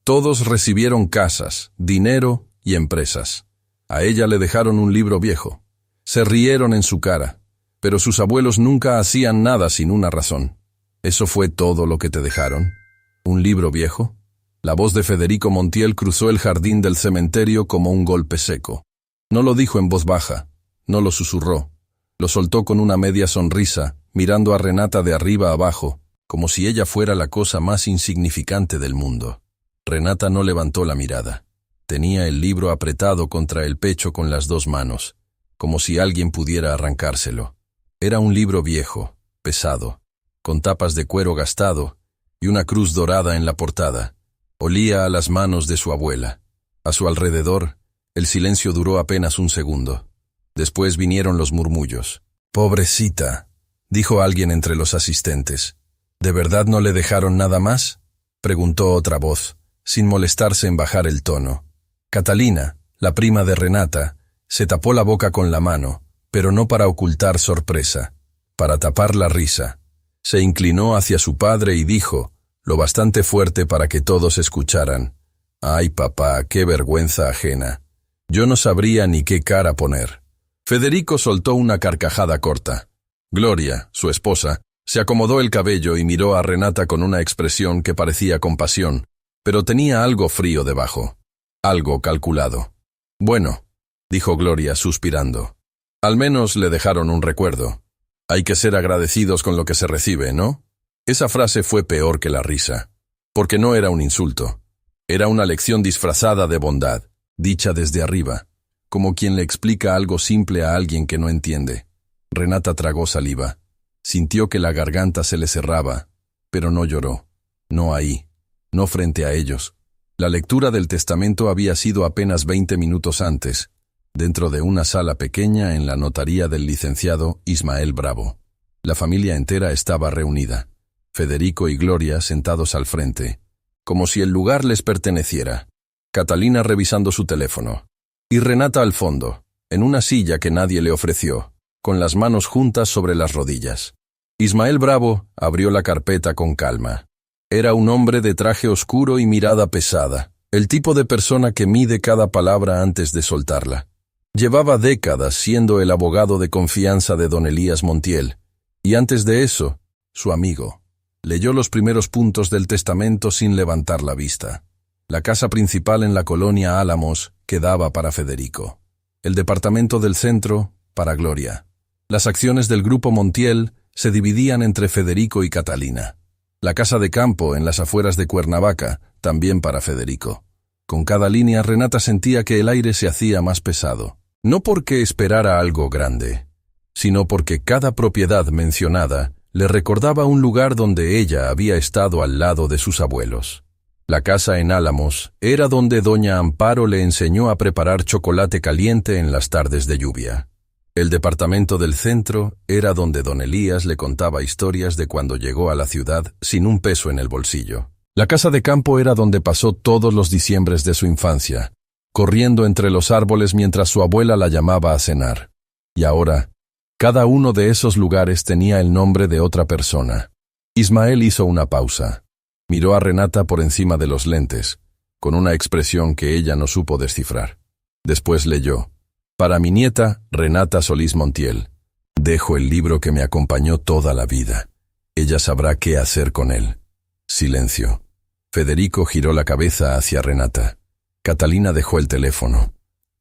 Todos recibieron casas, dinero y empresas. A ella le dejaron un libro viejo. Se rieron en su cara, pero sus abuelos nunca hacían nada sin una razón. ¿Eso fue todo lo que te dejaron? ¿Un libro viejo? La voz de Federico Montiel cruzó el jardín del cementerio como un golpe seco. No lo dijo en voz baja, no lo susurró. Lo soltó con una media sonrisa, mirando a Renata de arriba abajo, como si ella fuera la cosa más insignificante del mundo. Renata no levantó la mirada. Tenía el libro apretado contra el pecho con las dos manos, como si alguien pudiera arrancárselo. Era un libro viejo, pesado, con tapas de cuero gastado y una cruz dorada en la portada. Olía a las manos de su abuela. A su alrededor, el silencio duró apenas un segundo. Después vinieron los murmullos. «Pobrecita», dijo alguien entre los asistentes. «¿De verdad no le dejaron nada más?», preguntó otra voz, sin molestarse en bajar el tono. Catalina, la prima de Renata, se tapó la boca con la mano, pero no para ocultar sorpresa, para tapar la risa. Se inclinó hacia su padre y dijo, lo bastante fuerte para que todos escucharan: «Ay, papá, qué vergüenza ajena. Yo no sabría ni qué cara poner». Federico soltó una carcajada corta. Gloria, su esposa, se acomodó el cabello y miró a Renata con una expresión que parecía compasión, pero tenía algo frío debajo, algo calculado. «Bueno», dijo Gloria suspirando, «al menos le dejaron un recuerdo. Hay que ser agradecidos con lo que se recibe, ¿no?». Esa frase fue peor que la risa, porque no era un insulto. Era una lección disfrazada de bondad, dicha desde arriba, como quien le explica algo simple a alguien que no entiende. Renata tragó saliva. Sintió que la garganta se le cerraba, pero no lloró. No ahí, no frente a ellos. La lectura del testamento había sido apenas 20 minutos antes, dentro de una sala pequeña en la notaría del licenciado Ismael Bravo. La familia entera estaba reunida. Federico y Gloria sentados al frente, como si el lugar les perteneciera. Catalina revisando su teléfono. Y Renata al fondo, en una silla que nadie le ofreció, con las manos juntas sobre las rodillas. Ismael Bravo abrió la carpeta con calma. Era un hombre de traje oscuro y mirada pesada, el tipo de persona que mide cada palabra antes de soltarla. Llevaba décadas siendo el abogado de confianza de don Elías Montiel, y antes de eso, su amigo. Leyó los primeros puntos del testamento sin levantar la vista. La casa principal en la colonia Álamos quedaba para Federico. El departamento del centro, para Gloria. Las acciones del grupo Montiel se dividían entre Federico y Catalina. La casa de campo en las afueras de Cuernavaca, también para Federico. Con cada línea Renata sentía que el aire se hacía más pesado. No porque esperara algo grande, sino porque cada propiedad mencionada le recordaba un lugar donde ella había estado al lado de sus abuelos. La casa en Álamos era donde doña Amparo le enseñó a preparar chocolate caliente en las tardes de lluvia. El departamento del centro era donde don Elías le contaba historias de cuando llegó a la ciudad sin un peso en el bolsillo. La casa de campo era donde pasó todos los diciembres de su infancia, corriendo entre los árboles mientras su abuela la llamaba a cenar. Y ahora, cada uno de esos lugares tenía el nombre de otra persona. Ismael hizo una pausa. Miró a Renata por encima de los lentes, con una expresión que ella no supo descifrar. Después leyó: «Para mi nieta, Renata Solís Montiel. Dejo el libro que me acompañó toda la vida. Ella sabrá qué hacer con él». Silencio. Federico giró la cabeza hacia Renata. Catalina dejó el teléfono.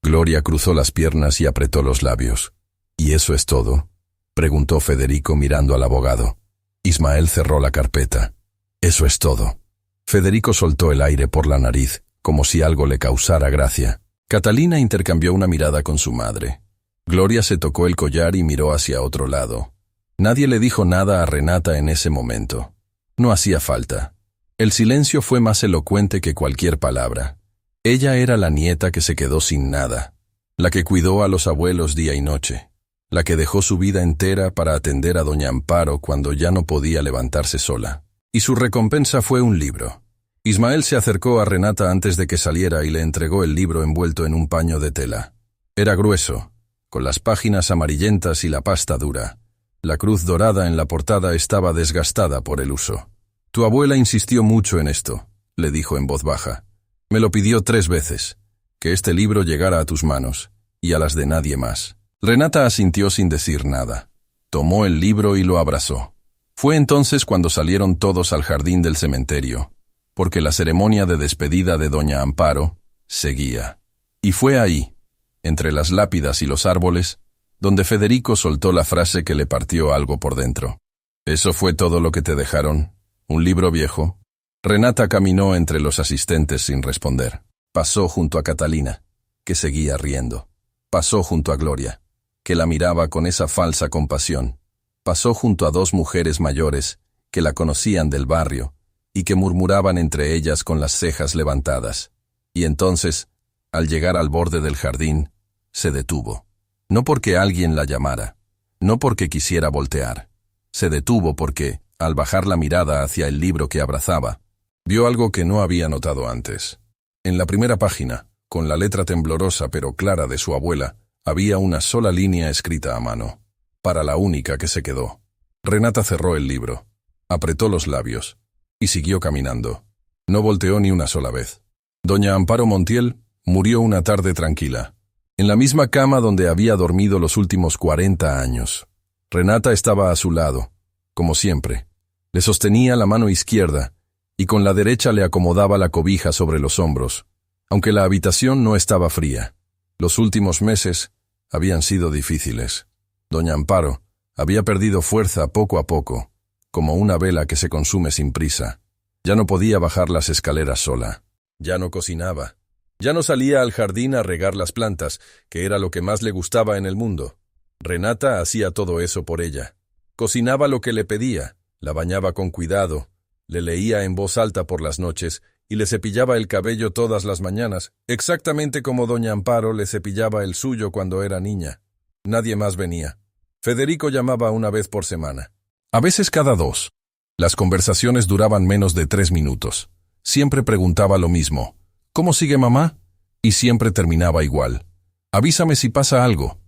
Gloria cruzó las piernas y apretó los labios. «¿Y eso es todo?», preguntó Federico mirando al abogado. Ismael cerró la carpeta. «Eso es todo». Federico soltó el aire por la nariz, como si algo le causara gracia. Catalina intercambió una mirada con su madre. Gloria se tocó el collar y miró hacia otro lado. Nadie le dijo nada a Renata en ese momento. No hacía falta. El silencio fue más elocuente que cualquier palabra. Ella era la nieta que se quedó sin nada, la que cuidó a los abuelos día y noche, la que dejó su vida entera para atender a doña Amparo cuando ya no podía levantarse sola. Y su recompensa fue un libro. Ismael se acercó a Renata antes de que saliera y le entregó el libro envuelto en un paño de tela. Era grueso, con las páginas amarillentas y la pasta dura. La cruz dorada en la portada estaba desgastada por el uso. «Tu abuela insistió mucho en esto», le dijo en voz baja. Me lo pidió 3 veces, que este libro llegara a tus manos, y a las de nadie más. Renata asintió sin decir nada. Tomó el libro y lo abrazó. Fue entonces cuando salieron todos al jardín del cementerio, porque la ceremonia de despedida de doña Amparo seguía. Y fue ahí, entre las lápidas y los árboles, donde Federico soltó la frase que le partió algo por dentro. ¿Eso fue todo lo que te dejaron? ¿Un libro viejo? Renata caminó entre los asistentes sin responder. Pasó junto a Catalina, que seguía riendo. Pasó junto a Gloria, que la miraba con esa falsa compasión. Pasó junto a 2 mujeres mayores, que la conocían del barrio, y que murmuraban entre ellas con las cejas levantadas. Y entonces, al llegar al borde del jardín, se detuvo. No porque alguien la llamara, no porque quisiera voltear. Se detuvo porque, al bajar la mirada hacia el libro que abrazaba, vio algo que no había notado antes. En la primera página, con la letra temblorosa pero clara de su abuela, había una sola línea escrita a mano. Para la única que se quedó. Renata cerró el libro, apretó los labios, y siguió caminando. No volteó ni una sola vez. Doña Amparo Montiel murió una tarde tranquila, en la misma cama donde había dormido los últimos 40 años. Renata estaba a su lado, como siempre. Le sostenía la mano izquierda, y con la derecha le acomodaba la cobija sobre los hombros, aunque la habitación no estaba fría. Los últimos meses habían sido difíciles. Doña Amparo había perdido fuerza poco a poco, como una vela que se consume sin prisa. Ya no podía bajar las escaleras sola. Ya no cocinaba. Ya no salía al jardín a regar las plantas, que era lo que más le gustaba en el mundo. Renata hacía todo eso por ella. Cocinaba lo que le pedía, la bañaba con cuidado, le leía en voz alta por las noches y le cepillaba el cabello todas las mañanas, exactamente como doña Amparo le cepillaba el suyo cuando era niña. Nadie más venía. Federico llamaba una vez por semana. A veces cada 2. Las conversaciones duraban menos de 3 minutos. Siempre preguntaba lo mismo. ¿Cómo sigue mamá? Y siempre terminaba igual. Avísame si pasa algo.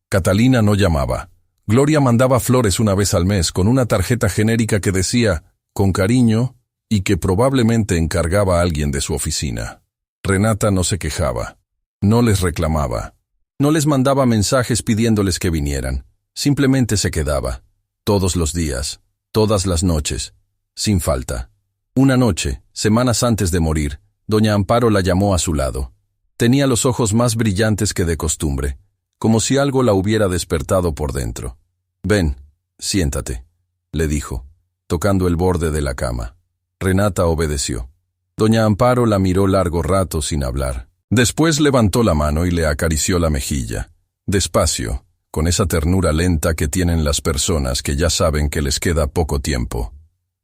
Catalina no llamaba. Gloria mandaba flores una vez al mes con una tarjeta genérica que decía, con cariño, y que probablemente encargaba a alguien de su oficina. Renata no se quejaba. No les reclamaba. No les mandaba mensajes pidiéndoles que vinieran. Simplemente se quedaba. Todos los días, todas las noches, sin falta. Una noche, semanas antes de morir, doña Amparo la llamó a su lado. Tenía los ojos más brillantes que de costumbre, como si algo la hubiera despertado por dentro. «Ven, siéntate», le dijo, tocando el borde de la cama. Renata obedeció. Doña Amparo la miró largo rato sin hablar. Después levantó la mano y le acarició la mejilla, despacio, con esa ternura lenta que tienen las personas que ya saben que les queda poco tiempo.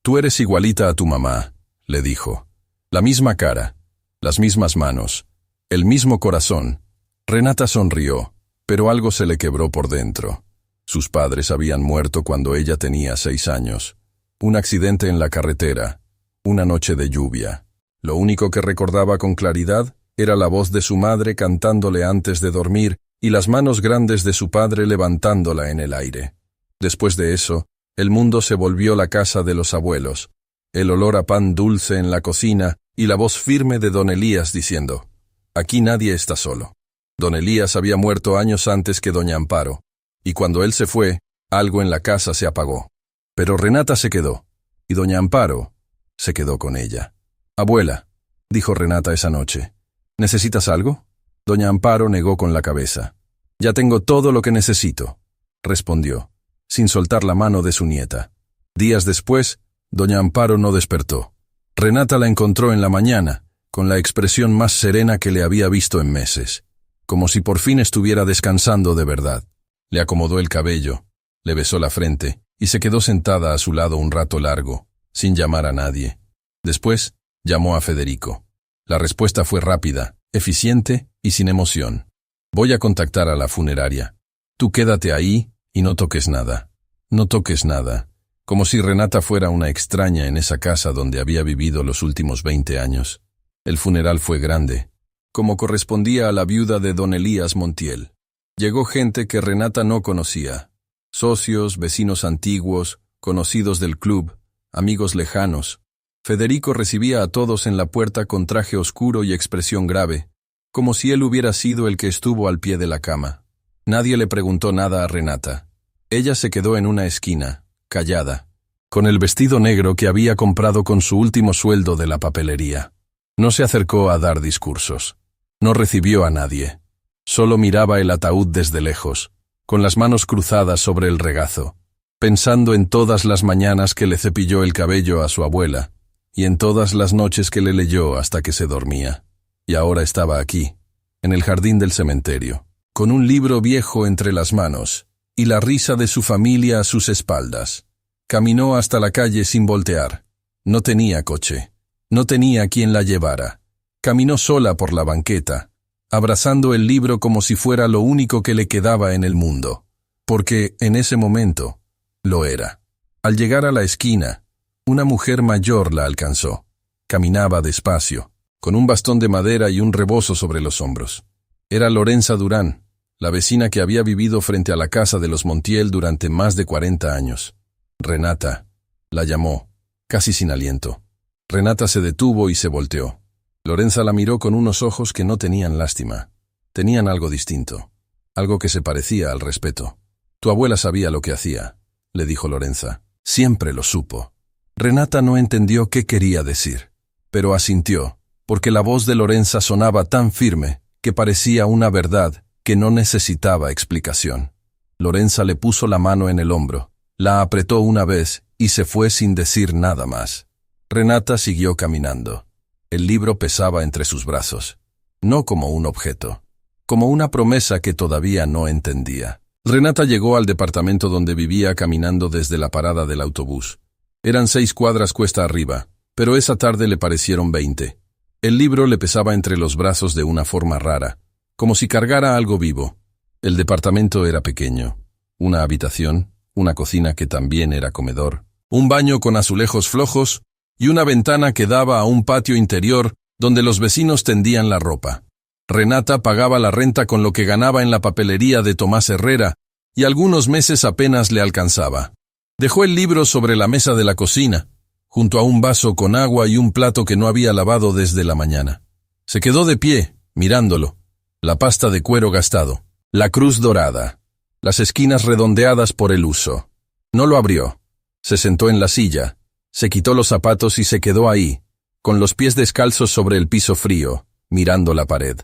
«Tú eres igualita a tu mamá», le dijo. La misma cara, las mismas manos, el mismo corazón. Renata sonrió, pero algo se le quebró por dentro. Sus padres habían muerto cuando ella tenía 6 años. Un accidente en la carretera, una noche de lluvia. Lo único que recordaba con claridad era la voz de su madre cantándole antes de dormir y las manos grandes de su padre levantándola en el aire. Después de eso, el mundo se volvió la casa de los abuelos, el olor a pan dulce en la cocina y la voz firme de don Elías diciendo, «Aquí nadie está solo». Don Elías había muerto años antes que doña Amparo, y cuando él se fue, algo en la casa se apagó. Pero Renata se quedó, y doña Amparo se quedó con ella. «Abuela», dijo Renata esa noche, «¿necesitas algo?» Doña Amparo negó con la cabeza. «Ya tengo todo lo que necesito», respondió, sin soltar la mano de su nieta. Días después, doña Amparo no despertó. Renata la encontró en la mañana, con la expresión más serena que le había visto en meses, como si por fin estuviera descansando de verdad. Le acomodó el cabello, le besó la frente y se quedó sentada a su lado un rato largo, sin llamar a nadie. Después, llamó a Federico. La respuesta fue rápida, eficiente y sin emoción. «Voy a contactar a la funeraria. Tú quédate ahí y no toques nada. No toques nada», como si Renata fuera una extraña en esa casa donde había vivido los últimos 20 años. El funeral fue grande, como correspondía a la viuda de don Elías Montiel. Llegó gente que Renata no conocía, socios, vecinos antiguos, conocidos del club, amigos lejanos. Federico recibía a todos en la puerta con traje oscuro y expresión grave, como si él hubiera sido el que estuvo al pie de la cama. Nadie le preguntó nada a Renata. Ella se quedó en una esquina, callada, con el vestido negro que había comprado con su último sueldo de la papelería. No se acercó a dar discursos. No recibió a nadie. Solo miraba el ataúd desde lejos, con las manos cruzadas sobre el regazo, pensando en todas las mañanas que le cepilló el cabello a su abuela, y en todas las noches que le leyó hasta que se dormía. Y ahora estaba aquí, en el jardín del cementerio, con un libro viejo entre las manos, y la risa de su familia a sus espaldas. Caminó hasta la calle sin voltear. No tenía coche. No tenía quien la llevara. Caminó sola por la banqueta, abrazando el libro como si fuera lo único que le quedaba en el mundo. Porque, en ese momento, lo era. Al llegar a la esquina, una mujer mayor la alcanzó. Caminaba despacio, con un bastón de madera y un rebozo sobre los hombros. Era Lorenza Durán, la vecina que había vivido frente a la casa de los Montiel durante más de 40 años. Renata, la llamó, casi sin aliento. Renata se detuvo y se volteó. Lorenza la miró con unos ojos que no tenían lástima. Tenían algo distinto, algo que se parecía al respeto. Tu abuela sabía lo que hacía, le dijo Lorenza. Siempre lo supo. Renata no entendió qué quería decir, pero asintió, porque la voz de Lorenza sonaba tan firme que parecía una verdad que no necesitaba explicación. Lorenza le puso la mano en el hombro, la apretó una vez y se fue sin decir nada más. Renata siguió caminando. El libro pesaba entre sus brazos, no como un objeto, como una promesa que todavía no entendía. Renata llegó al departamento donde vivía caminando desde la parada del autobús. Eran 6 cuadras cuesta arriba, pero esa tarde le parecieron 20. El libro le pesaba entre los brazos de una forma rara, como si cargara algo vivo. El departamento era pequeño. Una habitación, una cocina que también era comedor, un baño con azulejos flojos y una ventana que daba a un patio interior donde los vecinos tendían la ropa. Renata pagaba la renta con lo que ganaba en la papelería de Tomás Herrera y algunos meses apenas le alcanzaba. Dejó el libro sobre la mesa de la cocina, junto a un vaso con agua y un plato que no había lavado desde la mañana. Se quedó de pie, mirándolo. La pasta de cuero gastado, la cruz dorada, las esquinas redondeadas por el uso. No lo abrió. Se sentó en la silla, se quitó los zapatos y se quedó ahí, con los pies descalzos sobre el piso frío, mirando la pared.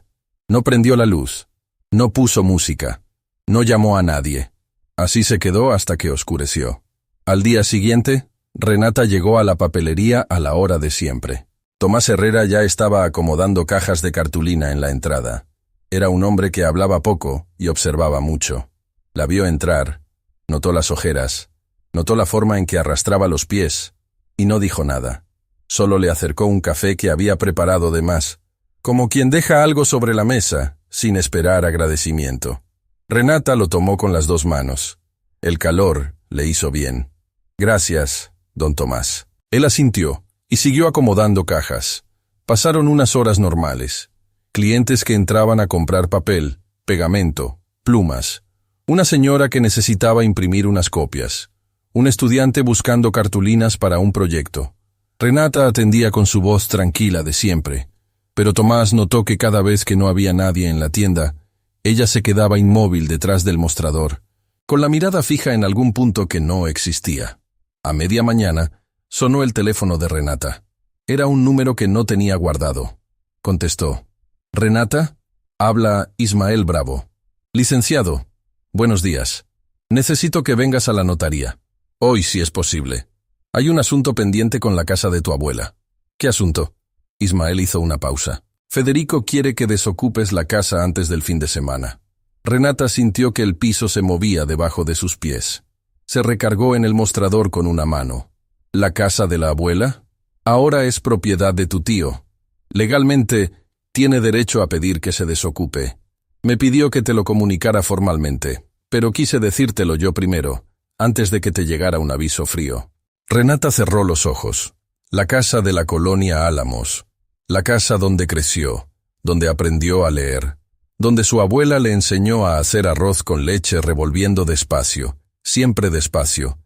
No prendió la luz. No puso música. No llamó a nadie. Así se quedó hasta que oscureció. Al día siguiente, Renata llegó a la papelería a la hora de siempre. Tomás Herrera ya estaba acomodando cajas de cartulina en la entrada. Era un hombre que hablaba poco y observaba mucho. La vio entrar, notó las ojeras, notó la forma en que arrastraba los pies, y no dijo nada. Solo le acercó un café que había preparado de más, como quien deja algo sobre la mesa, sin esperar agradecimiento. Renata lo tomó con las 2 manos. El calor le hizo bien. Gracias, don Tomás. Él asintió y siguió acomodando cajas. Pasaron unas horas normales. Clientes que entraban a comprar papel, pegamento, plumas. Una señora que necesitaba imprimir unas copias. Un estudiante buscando cartulinas para un proyecto. Renata atendía con su voz tranquila de siempre, pero Tomás notó que cada vez que no había nadie en la tienda, ella se quedaba inmóvil detrás del mostrador, con la mirada fija en algún punto que no existía. A media mañana, sonó el teléfono de Renata. Era un número que no tenía guardado. Contestó. «Renata, habla Ismael Bravo. Licenciado, buenos días. Necesito que vengas a la notaría. Hoy, si es posible. Hay un asunto pendiente con la casa de tu abuela». «¿Qué asunto?» Ismael hizo una pausa. «Federico quiere que desocupes la casa antes del fin de semana». Renata sintió que el piso se movía debajo de sus pies. Se recargó en el mostrador con una mano. ¿La casa de la abuela? Ahora es propiedad de tu tío. Legalmente, tiene derecho a pedir que se desocupe. Me pidió que te lo comunicara formalmente, pero quise decírtelo yo primero, antes de que te llegara un aviso frío. Renata cerró los ojos. La casa de la colonia Álamos. La casa donde creció, donde aprendió a leer, donde su abuela le enseñó a hacer arroz con leche revolviendo despacio, siempre despacio,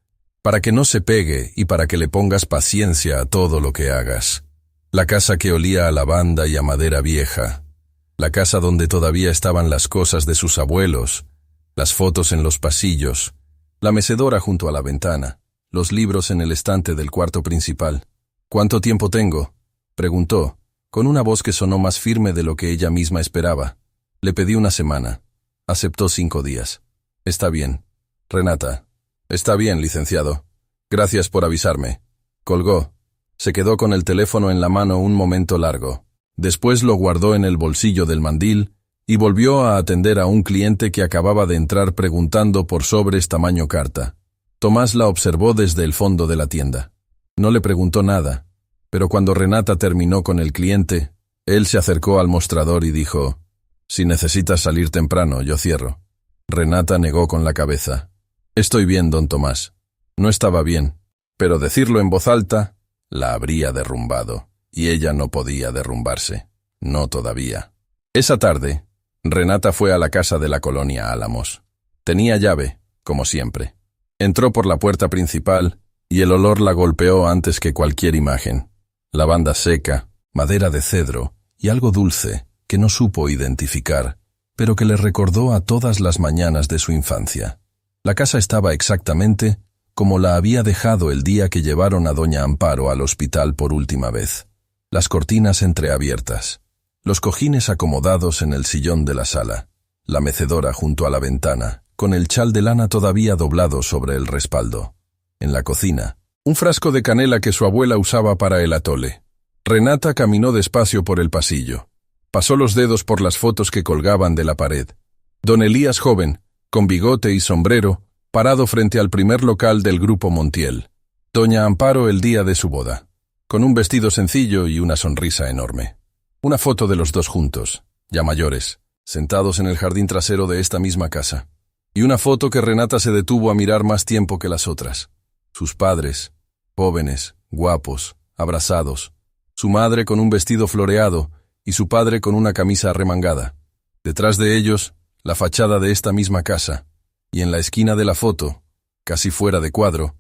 para que no se pegue y para que le pongas paciencia a todo lo que hagas. La casa que olía a lavanda y a madera vieja, la casa donde todavía estaban las cosas de sus abuelos, las fotos en los pasillos, la mecedora junto a la ventana, los libros en el estante del cuarto principal. «¿Cuánto tiempo tengo?», preguntó, con una voz que sonó más firme de lo que ella misma esperaba. Le pedí 1 semana. Aceptó 5 días. «Está bien. Renata». «Está bien, licenciado. Gracias por avisarme». Colgó. Se quedó con el teléfono en la mano un momento largo. Después lo guardó en el bolsillo del mandil y volvió a atender a un cliente que acababa de entrar preguntando por sobres tamaño carta. Tomás la observó desde el fondo de la tienda. No le preguntó nada, pero cuando Renata terminó con el cliente, él se acercó al mostrador y dijo: «Si necesitas salir temprano, yo cierro». Renata negó con la cabeza. «Estoy bien, don Tomás». No estaba bien, pero decirlo en voz alta la habría derrumbado, y ella no podía derrumbarse. No todavía. Esa tarde, Renata fue a la casa de la colonia Álamos. Tenía llave, como siempre. Entró por la puerta principal y el olor la golpeó antes que cualquier imagen. Lavanda seca, madera de cedro y algo dulce que no supo identificar, pero que le recordó a todas las mañanas de su infancia. La casa estaba exactamente como la había dejado el día que llevaron a doña Amparo al hospital por última vez. Las cortinas entreabiertas, los cojines acomodados en el sillón de la sala, la mecedora junto a la ventana, con el chal de lana todavía doblado sobre el respaldo. En la cocina, un frasco de canela que su abuela usaba para el atole. Renata caminó despacio por el pasillo. Pasó los dedos por las fotos que colgaban de la pared. Don Elías joven, con bigote y sombrero, parado frente al primer local del Grupo Montiel. Doña Amparo el día de su boda, con un vestido sencillo y una sonrisa enorme. Una foto de los dos juntos, ya mayores, sentados en el jardín trasero de esta misma casa. Y una foto que Renata se detuvo a mirar más tiempo que las otras. Sus padres, jóvenes, guapos, abrazados. Su madre con un vestido floreado y su padre con una camisa arremangada. Detrás de ellos, la fachada de esta misma casa. Y en la esquina de la foto, casi fuera de cuadro,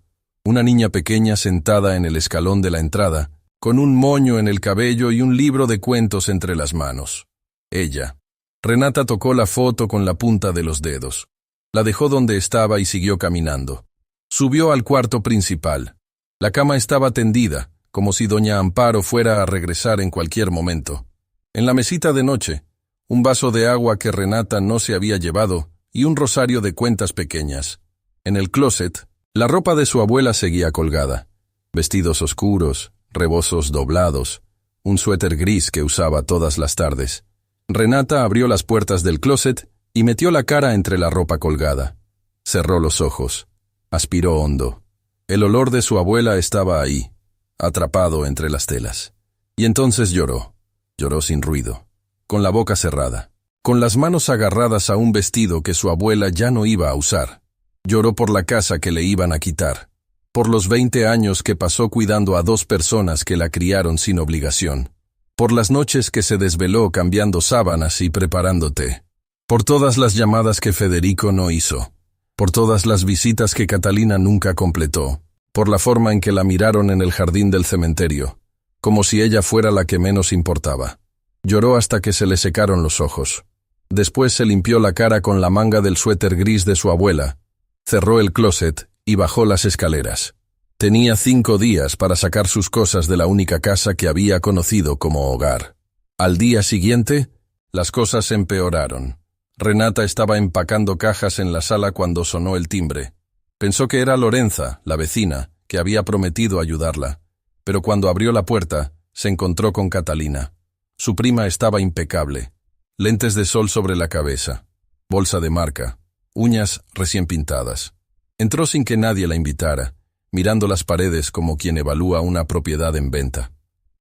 una niña pequeña sentada en el escalón de la entrada, con un moño en el cabello y un libro de cuentos entre las manos. Ella. Renata tocó la foto con la punta de los dedos. La dejó donde estaba y siguió caminando. Subió al cuarto principal. La cama estaba tendida, como si doña Amparo fuera a regresar en cualquier momento. En la mesita de noche, un vaso de agua que Renata no se había llevado y un rosario de cuentas pequeñas. En el closet, la ropa de su abuela seguía colgada. Vestidos oscuros, rebozos doblados, un suéter gris que usaba todas las tardes. Renata abrió las puertas del closet y metió la cara entre la ropa colgada. Cerró los ojos. Aspiró hondo. El olor de su abuela estaba ahí, atrapado entre las telas. Y entonces lloró. Lloró sin ruido, con la boca cerrada, con las manos agarradas a un vestido que su abuela ya no iba a usar. Lloró por la casa que le iban a quitar, por los 20 años que pasó cuidando a 2 personas que la criaron sin obligación, por las noches que se desveló cambiando sábanas y preparando té, por todas las llamadas que Federico no hizo, por todas las visitas que Catalina nunca completó, por la forma en que la miraron en el jardín del cementerio, como si ella fuera la que menos importaba. Lloró hasta que se le secaron los ojos. Después se limpió la cara con la manga del suéter gris de su abuela, cerró el closet y bajó las escaleras. Tenía 5 días para sacar sus cosas de la única casa que había conocido como hogar. Al día siguiente, las cosas empeoraron. Renata estaba empacando cajas en la sala cuando sonó el timbre. Pensó que era Lorenza, la vecina, que había prometido ayudarla, pero cuando abrió la puerta, se encontró con Catalina. Su prima estaba impecable. Lentes de sol sobre la cabeza, bolsa de marca, uñas recién pintadas. Entró sin que nadie la invitara, mirando las paredes como quien evalúa una propiedad en venta.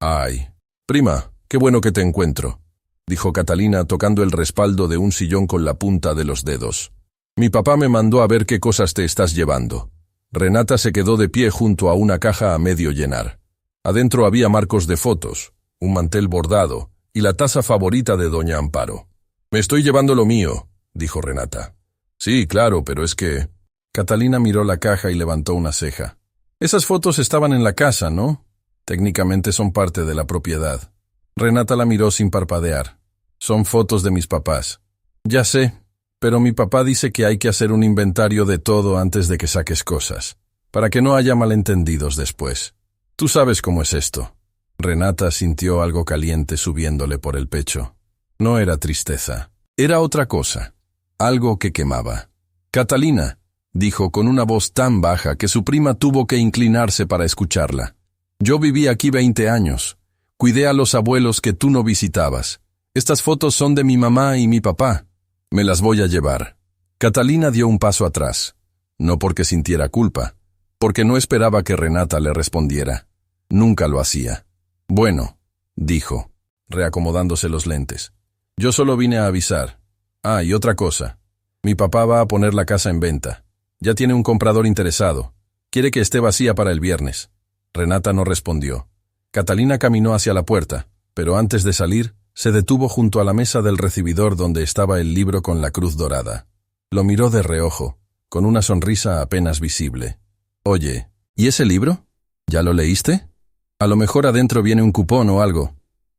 «Ay, prima, qué bueno que te encuentro», dijo Catalina tocando el respaldo de un sillón con la punta de los dedos. «Mi papá me mandó a ver qué cosas te estás llevando». Renata se quedó de pie junto a una caja a medio llenar. Adentro había marcos de fotos, un mantel bordado y la taza favorita de doña Amparo. «Me estoy llevando lo mío», dijo Renata. «Sí, claro, pero es que...» Catalina miró la caja y levantó una ceja. Esas fotos estaban en la casa, ¿no? Técnicamente son parte de la propiedad. Renata la miró sin parpadear. Son fotos de mis papás. Ya sé, pero mi papá dice que hay que hacer un inventario de todo antes de que saques cosas, para que no haya malentendidos después. Tú sabes cómo es esto. Renata sintió algo caliente subiéndole por el pecho. No era tristeza, era otra cosa, algo que quemaba. Catalina, dijo con una voz tan baja que su prima tuvo que inclinarse para escucharla. Yo viví aquí 20 años. Cuidé a los abuelos que tú no visitabas. Estas fotos son de mi mamá y mi papá. Me las voy a llevar. Catalina dio un paso atrás, no porque sintiera culpa, porque no esperaba que Renata le respondiera. Nunca lo hacía. Bueno, dijo, reacomodándose los lentes. Yo solo vine a avisar. Ah, y otra cosa. Mi papá va a poner la casa en venta. Ya tiene un comprador interesado. Quiere que esté vacía para el viernes. Renata no respondió. Catalina caminó hacia la puerta, pero antes de salir, se detuvo junto a la mesa del recibidor donde estaba el libro con la cruz dorada. Lo miró de reojo, con una sonrisa apenas visible. Oye, ¿y ese libro? ¿Ya lo leíste? A lo mejor adentro viene un cupón o algo.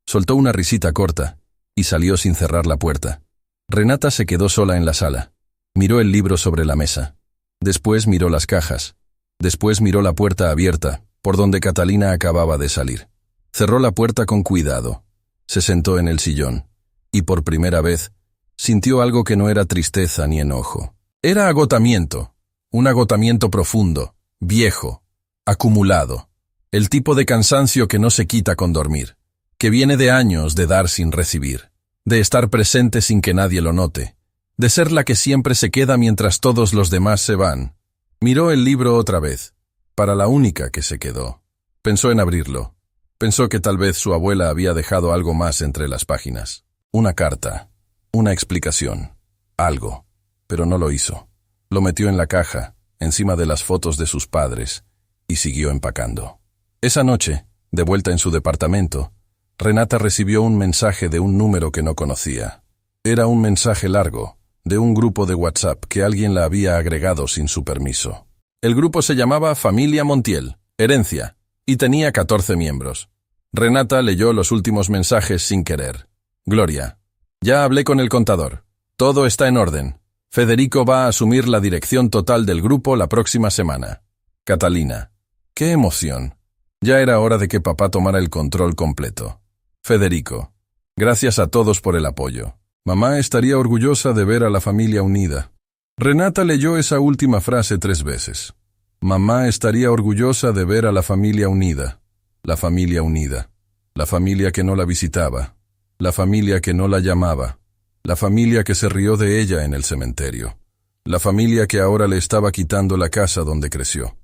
Soltó una risita corta, y salió sin cerrar la puerta. Renata se quedó sola en la sala. Miró el libro sobre la mesa. Después miró las cajas. Después miró la puerta abierta, por donde Catalina acababa de salir. Cerró la puerta con cuidado. Se sentó en el sillón. Y por primera vez, sintió algo que no era tristeza ni enojo. Era agotamiento. Un agotamiento profundo, viejo, acumulado. El tipo de cansancio que no se quita con dormir. Que viene de años de dar sin recibir. De estar presente sin que nadie lo note. De ser la que siempre se queda mientras todos los demás se van. Miró el libro otra vez. Para la única que se quedó. Pensó en abrirlo. Pensó que tal vez su abuela había dejado algo más entre las páginas. Una carta. Una explicación. Algo. Pero no lo hizo. Lo metió en la caja, encima de las fotos de sus padres, y siguió empacando. Esa noche, de vuelta en su departamento, Renata recibió un mensaje de un número que no conocía. Era un mensaje largo, de un grupo de WhatsApp que alguien la había agregado sin su permiso. El grupo se llamaba Familia Montiel, Herencia, y tenía 14 miembros. Renata leyó los últimos mensajes sin querer. Gloria. Ya hablé con el contador. Todo está en orden. Federico va a asumir la dirección total del grupo la próxima semana. Catalina. ¡Qué emoción! Ya era hora de que papá tomara el control completo. Federico. Gracias a todos por el apoyo. Mamá estaría orgullosa de ver a la familia unida. Renata leyó esa última frase 3 veces. Mamá estaría orgullosa de ver a la familia unida. La familia unida. La familia que no la visitaba. La familia que no la llamaba. La familia que se rió de ella en el cementerio. La familia que ahora le estaba quitando la casa donde creció.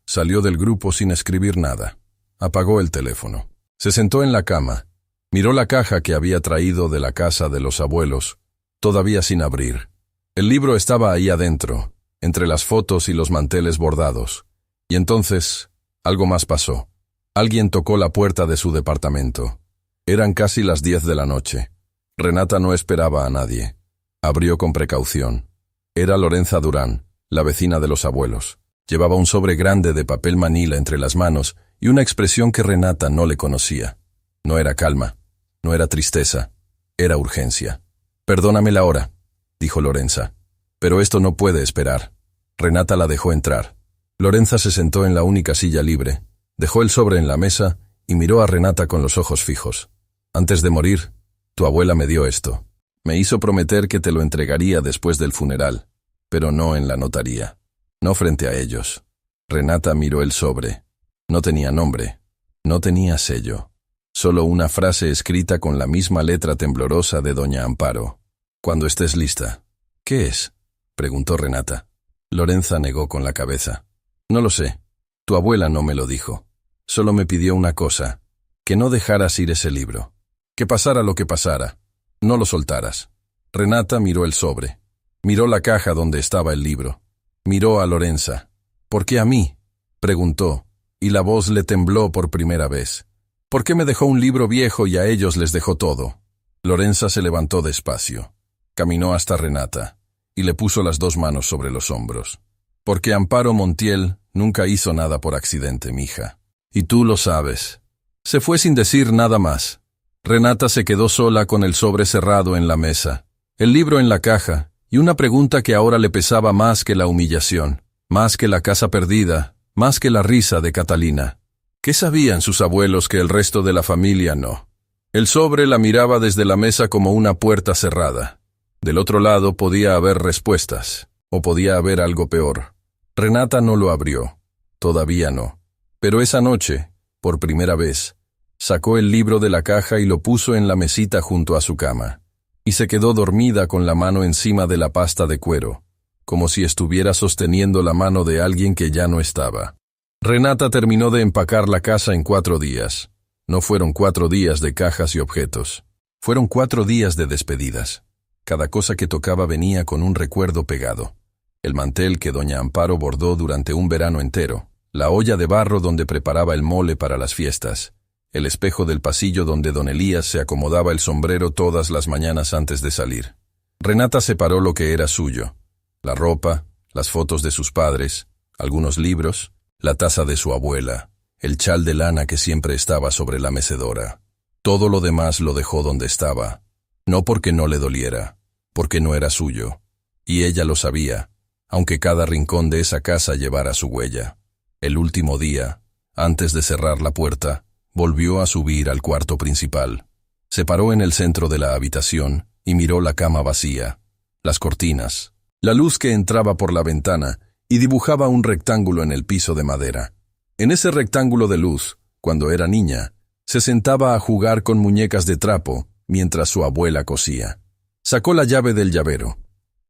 Salió del grupo sin escribir nada. Apagó el teléfono. Se sentó en la cama. Miró la caja que había traído de la casa de los abuelos, todavía sin abrir. El libro estaba ahí adentro, entre las fotos y los manteles bordados. Y entonces, algo más pasó. Alguien tocó la puerta de su departamento. Eran casi las 10 de la noche. Renata no esperaba a nadie. Abrió con precaución. Era Lorenza Durán, la vecina de los abuelos. Llevaba un sobre grande de papel manila entre las manos y una expresión que Renata no le conocía. No era calma, no era tristeza, era urgencia. Perdóname la hora, dijo Lorenza, pero esto no puede esperar. Renata la dejó entrar. Lorenza se sentó en la única silla libre, dejó el sobre en la mesa y miró a Renata con los ojos fijos. Antes de morir, tu abuela me dio esto. Me hizo prometer que te lo entregaría después del funeral, pero no en la notaría, no frente a ellos. Renata miró el sobre. No tenía nombre, no tenía sello. Solo una frase escrita con la misma letra temblorosa de doña Amparo. Cuando estés lista. ¿Qué es?, preguntó Renata. Lorenza negó con la cabeza. No lo sé. Tu abuela no me lo dijo. Solo me pidió una cosa, que no dejaras ir ese libro. Que pasara lo que pasara, no lo soltaras. Renata miró el sobre. Miró la caja donde estaba el libro. Miró a Lorenza. ¿Por qué a mí?, preguntó, y la voz le tembló por primera vez. ¿Por qué me dejó un libro viejo y a ellos les dejó todo? Lorenza se levantó despacio. Caminó hasta Renata y le puso las 2 manos sobre los hombros. Porque Amparo Montiel nunca hizo nada por accidente, mija. Y tú lo sabes. Se fue sin decir nada más. Renata se quedó sola con el sobre cerrado en la mesa, el libro en la caja, y una pregunta que ahora le pesaba más que la humillación, más que la casa perdida, más que la risa de Catalina. ¿Qué sabían sus abuelos que el resto de la familia no? El sobre la miraba desde la mesa como una puerta cerrada. Del otro lado podía haber respuestas, o podía haber algo peor. Renata no lo abrió. Todavía no. Pero esa noche, por primera vez, sacó el libro de la caja y lo puso en la mesita junto a su cama. Y se quedó dormida con la mano encima de la pasta de cuero, como si estuviera sosteniendo la mano de alguien que ya no estaba. Renata terminó de empacar la casa en 4 días. No fueron 4 días de cajas y objetos. Fueron 4 días de despedidas. Cada cosa que tocaba venía con un recuerdo pegado. El mantel que doña Amparo bordó durante un verano entero, la olla de barro donde preparaba el mole para las fiestas, el espejo del pasillo donde don Elías se acomodaba el sombrero todas las mañanas antes de salir. Renata separó lo que era suyo: la ropa, las fotos de sus padres, algunos libros, la taza de su abuela, el chal de lana que siempre estaba sobre la mecedora. Todo lo demás lo dejó donde estaba, no porque no le doliera, porque no era suyo. Y ella lo sabía, aunque cada rincón de esa casa llevara su huella. El último día, antes de cerrar la puerta, volvió a subir al cuarto principal. Se paró en el centro de la habitación y miró la cama vacía, las cortinas, la luz que entraba por la ventana y dibujaba un rectángulo en el piso de madera. En ese rectángulo de luz, cuando era niña, se sentaba a jugar con muñecas de trapo mientras su abuela cosía. Sacó la llave del llavero.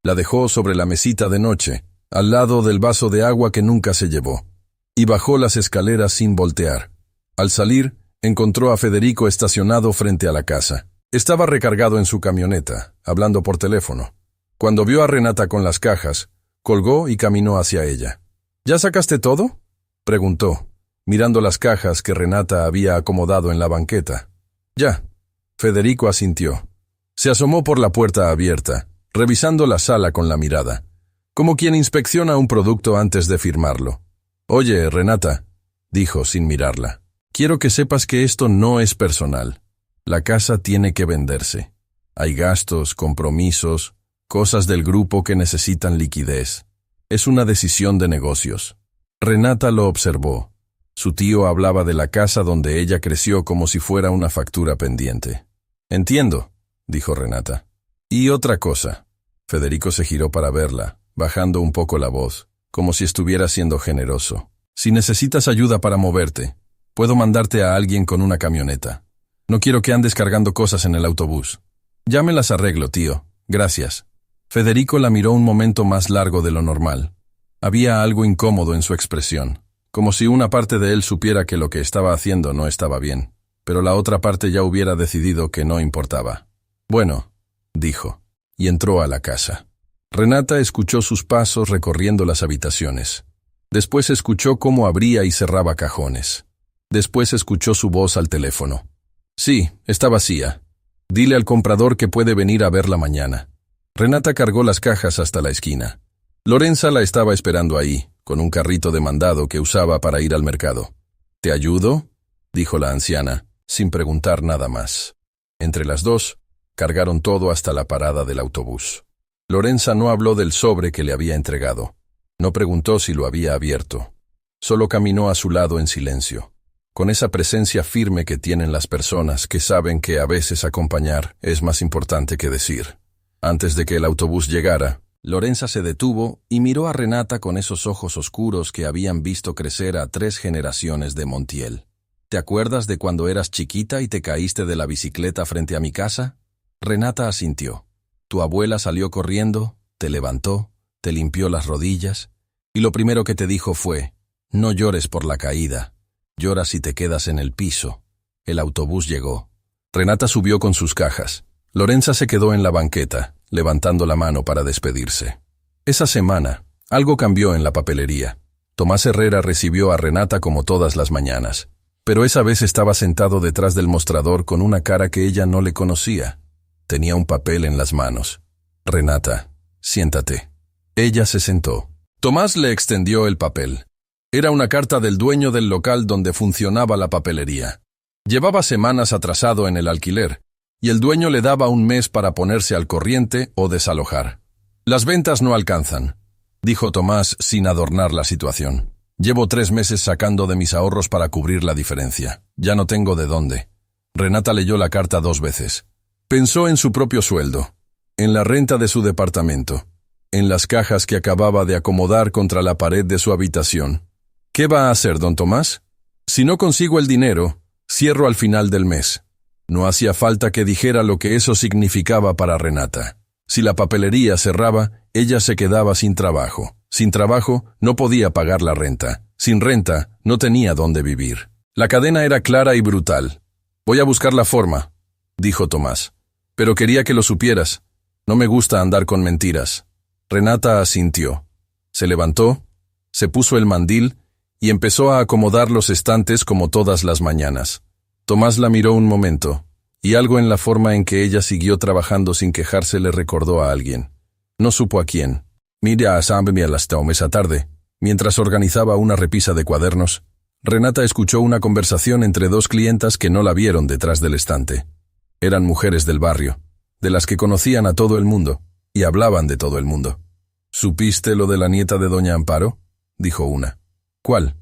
La dejó sobre la mesita de noche, al lado del vaso de agua que nunca se llevó, y bajó las escaleras sin voltear. Al salir, encontró a Federico estacionado frente a la casa. Estaba recargado en su camioneta, hablando por teléfono. Cuando vio a Renata con las cajas, colgó y caminó hacia ella. ¿Ya sacaste todo?, preguntó, mirando las cajas que Renata había acomodado en la banqueta. Ya. Federico asintió. Se asomó por la puerta abierta, revisando la sala con la mirada, como quien inspecciona un producto antes de firmarlo. «Oye, Renata», dijo sin mirarla, «quiero que sepas que esto no es personal. La casa tiene que venderse. Hay gastos, compromisos, cosas del grupo que necesitan liquidez. Es una decisión de negocios». Renata lo observó. Su tío hablaba de la casa donde ella creció como si fuera una factura pendiente. «Entiendo», dijo Renata. «Y otra cosa». Federico se giró para verla, bajando un poco la voz, como si estuviera siendo generoso. «Si necesitas ayuda para moverte, puedo mandarte a alguien con una camioneta. No quiero que andes cargando cosas en el autobús». «Ya me las arreglo, tío. Gracias». Federico la miró un momento más largo de lo normal. Había algo incómodo en su expresión, como si una parte de él supiera que lo que estaba haciendo no estaba bien, pero la otra parte ya hubiera decidido que no importaba. «Bueno», dijo, y entró a la casa. Renata escuchó sus pasos recorriendo las habitaciones. Después escuchó cómo abría y cerraba cajones. Después escuchó su voz al teléfono. «Sí, está vacía. Dile al comprador que puede venir a verla mañana». Renata cargó las cajas hasta la esquina. Lorenza la estaba esperando ahí, con un carrito de mandado que usaba para ir al mercado. «¿Te ayudo?», dijo la anciana, sin preguntar nada más. Entre las dos, cargaron todo hasta la parada del autobús. Lorenza no habló del sobre que le había entregado. No preguntó si lo había abierto. Solo caminó a su lado en silencio, con esa presencia firme que tienen las personas que saben que a veces acompañar es más importante que decir. Antes de que el autobús llegara, Lorenza se detuvo y miró a Renata con esos ojos oscuros que habían visto crecer a 3 generaciones de Montiel. «¿Te acuerdas de cuando eras chiquita y te caíste de la bicicleta frente a mi casa?». Renata asintió. «Tu abuela salió corriendo, te levantó, te limpió las rodillas, y lo primero que te dijo fue, no llores por la caída, llora si te quedas en el piso». El autobús llegó. Renata subió con sus cajas. Lorenza se quedó en la banqueta, levantando la mano para despedirse. Esa semana, algo cambió en la papelería. Tomás Herrera recibió a Renata como todas las mañanas, pero esa vez estaba sentado detrás del mostrador con una cara que ella no le conocía. Tenía un papel en las manos. «Renata, siéntate». Ella se sentó. Tomás le extendió el papel. Era una carta del dueño del local donde funcionaba la papelería. Llevaba semanas atrasado en el alquiler, y el dueño le daba un mes para ponerse al corriente o desalojar. «Las ventas no alcanzan», dijo Tomás sin adornar la situación. «Llevo 3 meses sacando de mis ahorros para cubrir la diferencia. Ya no tengo de dónde». Renata leyó la carta 2 veces. Pensó en su propio sueldo, en la renta de su departamento, en las cajas que acababa de acomodar contra la pared de su habitación. «¿Qué va a hacer, don Tomás? Si no consigo el dinero, cierro al final del mes». No hacía falta que dijera lo que eso significaba para Renata. Si la papelería cerraba, ella se quedaba sin trabajo. Sin trabajo, no podía pagar la renta. Sin renta, no tenía dónde vivir. La cadena era clara y brutal. «Voy a buscar la forma», dijo Tomás. «Pero quería que lo supieras. No me gusta andar con mentiras». Renata asintió. Se levantó, se puso el mandil y empezó a acomodar los estantes como todas las mañanas. Tomás la miró un momento, y algo en la forma en que ella siguió trabajando sin quejarse le recordó a alguien. No supo a quién. «Mira a Sambe hasta esa tarde». Mientras organizaba una repisa de cuadernos, Renata escuchó una conversación entre 2 clientas que no la vieron detrás del estante. Eran mujeres del barrio, de las que conocían a todo el mundo, y hablaban de todo el mundo. «¿Supiste lo de la nieta de doña Amparo?», dijo una. «¿Cuál?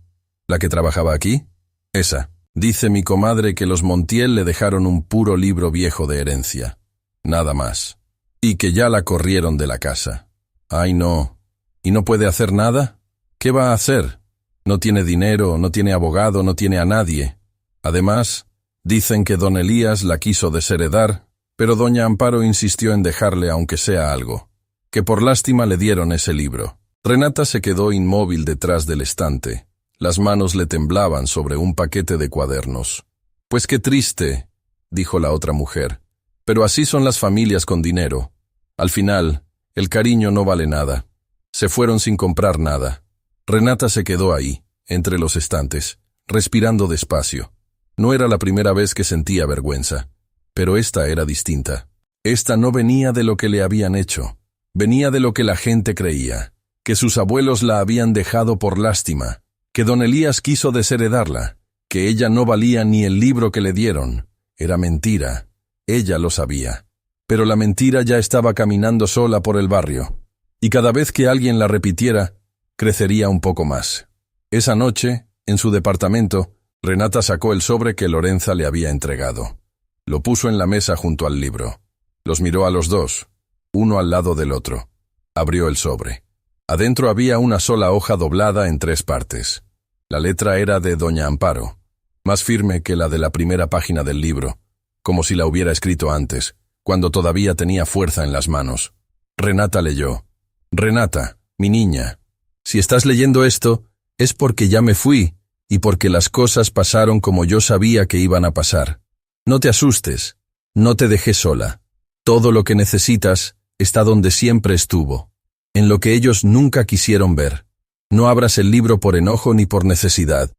¿La que trabajaba aquí?». «Esa. Dice mi comadre que los Montiel le dejaron un puro libro viejo de herencia. Nada más. Y que ya la corrieron de la casa». «Ay, no. ¿Y no puede hacer nada? ¿Qué va a hacer? No tiene dinero, no tiene abogado, no tiene a nadie. Además, dicen que don Elías la quiso desheredar, pero doña Amparo insistió en dejarle aunque sea algo. Que por lástima le dieron ese libro». Renata se quedó inmóvil detrás del estante. Las manos le temblaban sobre un paquete de cuadernos. «Pues qué triste», dijo la otra mujer. «Pero así son las familias con dinero. Al final, el cariño no vale nada». Se fueron sin comprar nada. Renata se quedó ahí, entre los estantes, respirando despacio. No era la primera vez que sentía vergüenza, pero esta era distinta. Esta no venía de lo que le habían hecho, venía de lo que la gente creía, que sus abuelos la habían dejado por lástima, que don Elías quiso desheredarla, que ella no valía ni el libro que le dieron. Era mentira, ella lo sabía. Pero la mentira ya estaba caminando sola por el barrio, y cada vez que alguien la repitiera, crecería un poco más. Esa noche, en su departamento, Renata sacó el sobre que Lorenza le había entregado. Lo puso en la mesa junto al libro. Los miró a los 2, uno al lado del otro. Abrió el sobre. Adentro había una sola hoja doblada en 3 partes. La letra era de doña Amparo, más firme que la de la primera página del libro, como si la hubiera escrito antes, cuando todavía tenía fuerza en las manos. Renata leyó. «Renata, mi niña, si estás leyendo esto, es porque ya me fui y porque las cosas pasaron como yo sabía que iban a pasar. No te asustes, no te dejé sola. Todo lo que necesitas está donde siempre estuvo, en lo que ellos nunca quisieron ver. No abras el libro por enojo ni por necesidad.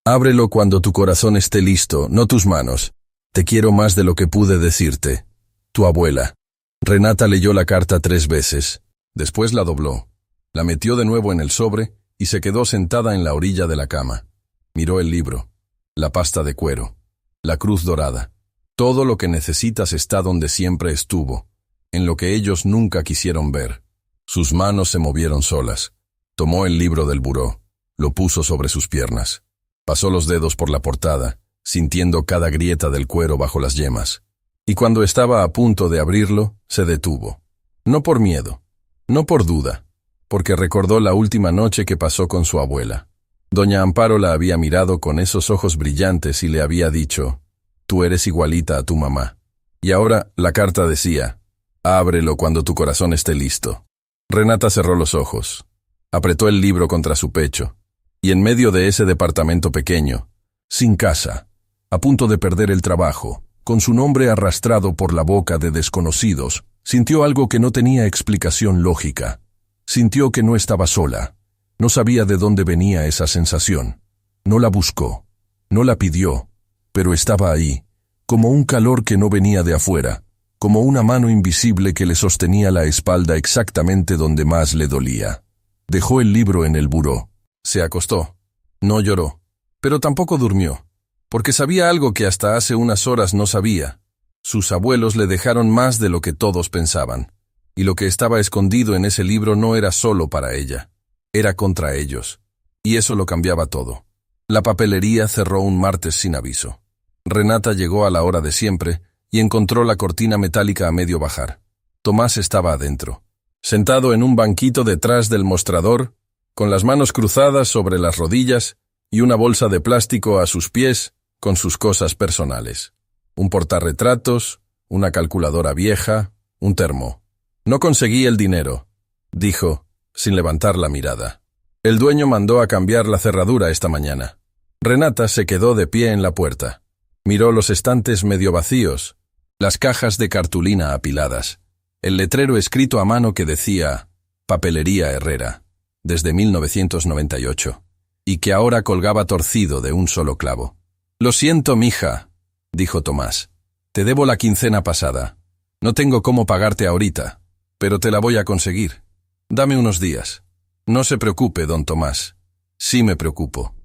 Ábrelo cuando tu corazón esté listo, no tus manos. Te quiero más de lo que pude decirte. Tu abuela». Renata leyó la carta 3 veces. Después la dobló, la metió de nuevo en el sobre y se quedó sentada en la orilla de la cama. Miró el libro, la pasta de cuero, la cruz dorada. Todo lo que necesitas está donde siempre estuvo, en lo que ellos nunca quisieron ver. Sus manos se movieron solas. Tomó el libro del buró, lo puso sobre sus piernas. Pasó los dedos por la portada, sintiendo cada grieta del cuero bajo las yemas. Y cuando estaba a punto de abrirlo, se detuvo. No por miedo. No por duda, porque recordó la última noche que pasó con su abuela. Doña Amparo la había mirado con esos ojos brillantes y le había dicho: «Tú eres igualita a tu mamá». Y ahora la carta decía: «Ábrelo cuando tu corazón esté listo». Renata cerró los ojos, apretó el libro contra su pecho, y en medio de ese departamento pequeño, sin casa, a punto de perder el trabajo, con su nombre arrastrado por la boca de desconocidos, sintió algo que no tenía explicación lógica. Sintió que no estaba sola. No sabía de dónde venía esa sensación. No la buscó, no la pidió, pero estaba ahí, como un calor que no venía de afuera, como una mano invisible que le sostenía la espalda exactamente donde más le dolía. Dejó el libro en el buró. Se acostó. No lloró, pero tampoco durmió, porque sabía algo que hasta hace unas horas no sabía. Sus abuelos le dejaron más de lo que todos pensaban, y lo que estaba escondido en ese libro no era solo para ella, era contra ellos, y eso lo cambiaba todo. La papelería cerró un martes sin aviso. Renata llegó a la hora de siempre y encontró la cortina metálica a medio bajar. Tomás estaba adentro, sentado en un banquito detrás del mostrador, con las manos cruzadas sobre las rodillas y una bolsa de plástico a sus pies con sus cosas personales. Un portarretratos, una calculadora vieja, un termo. No conseguí el dinero, dijo, sin levantar la mirada. El dueño mandó a cambiar la cerradura esta mañana. Renata se quedó de pie en la puerta. Miró los estantes medio vacíos, las cajas de cartulina apiladas, el letrero escrito a mano que decía Papelería Herrera, desde 1998, y que ahora colgaba torcido de un solo clavo. «Lo siento, mija», dijo Tomás. «Te debo la quincena pasada. No tengo cómo pagarte ahorita, pero te la voy a conseguir. Dame unos días». «No se preocupe, don Tomás. Sí me preocupo.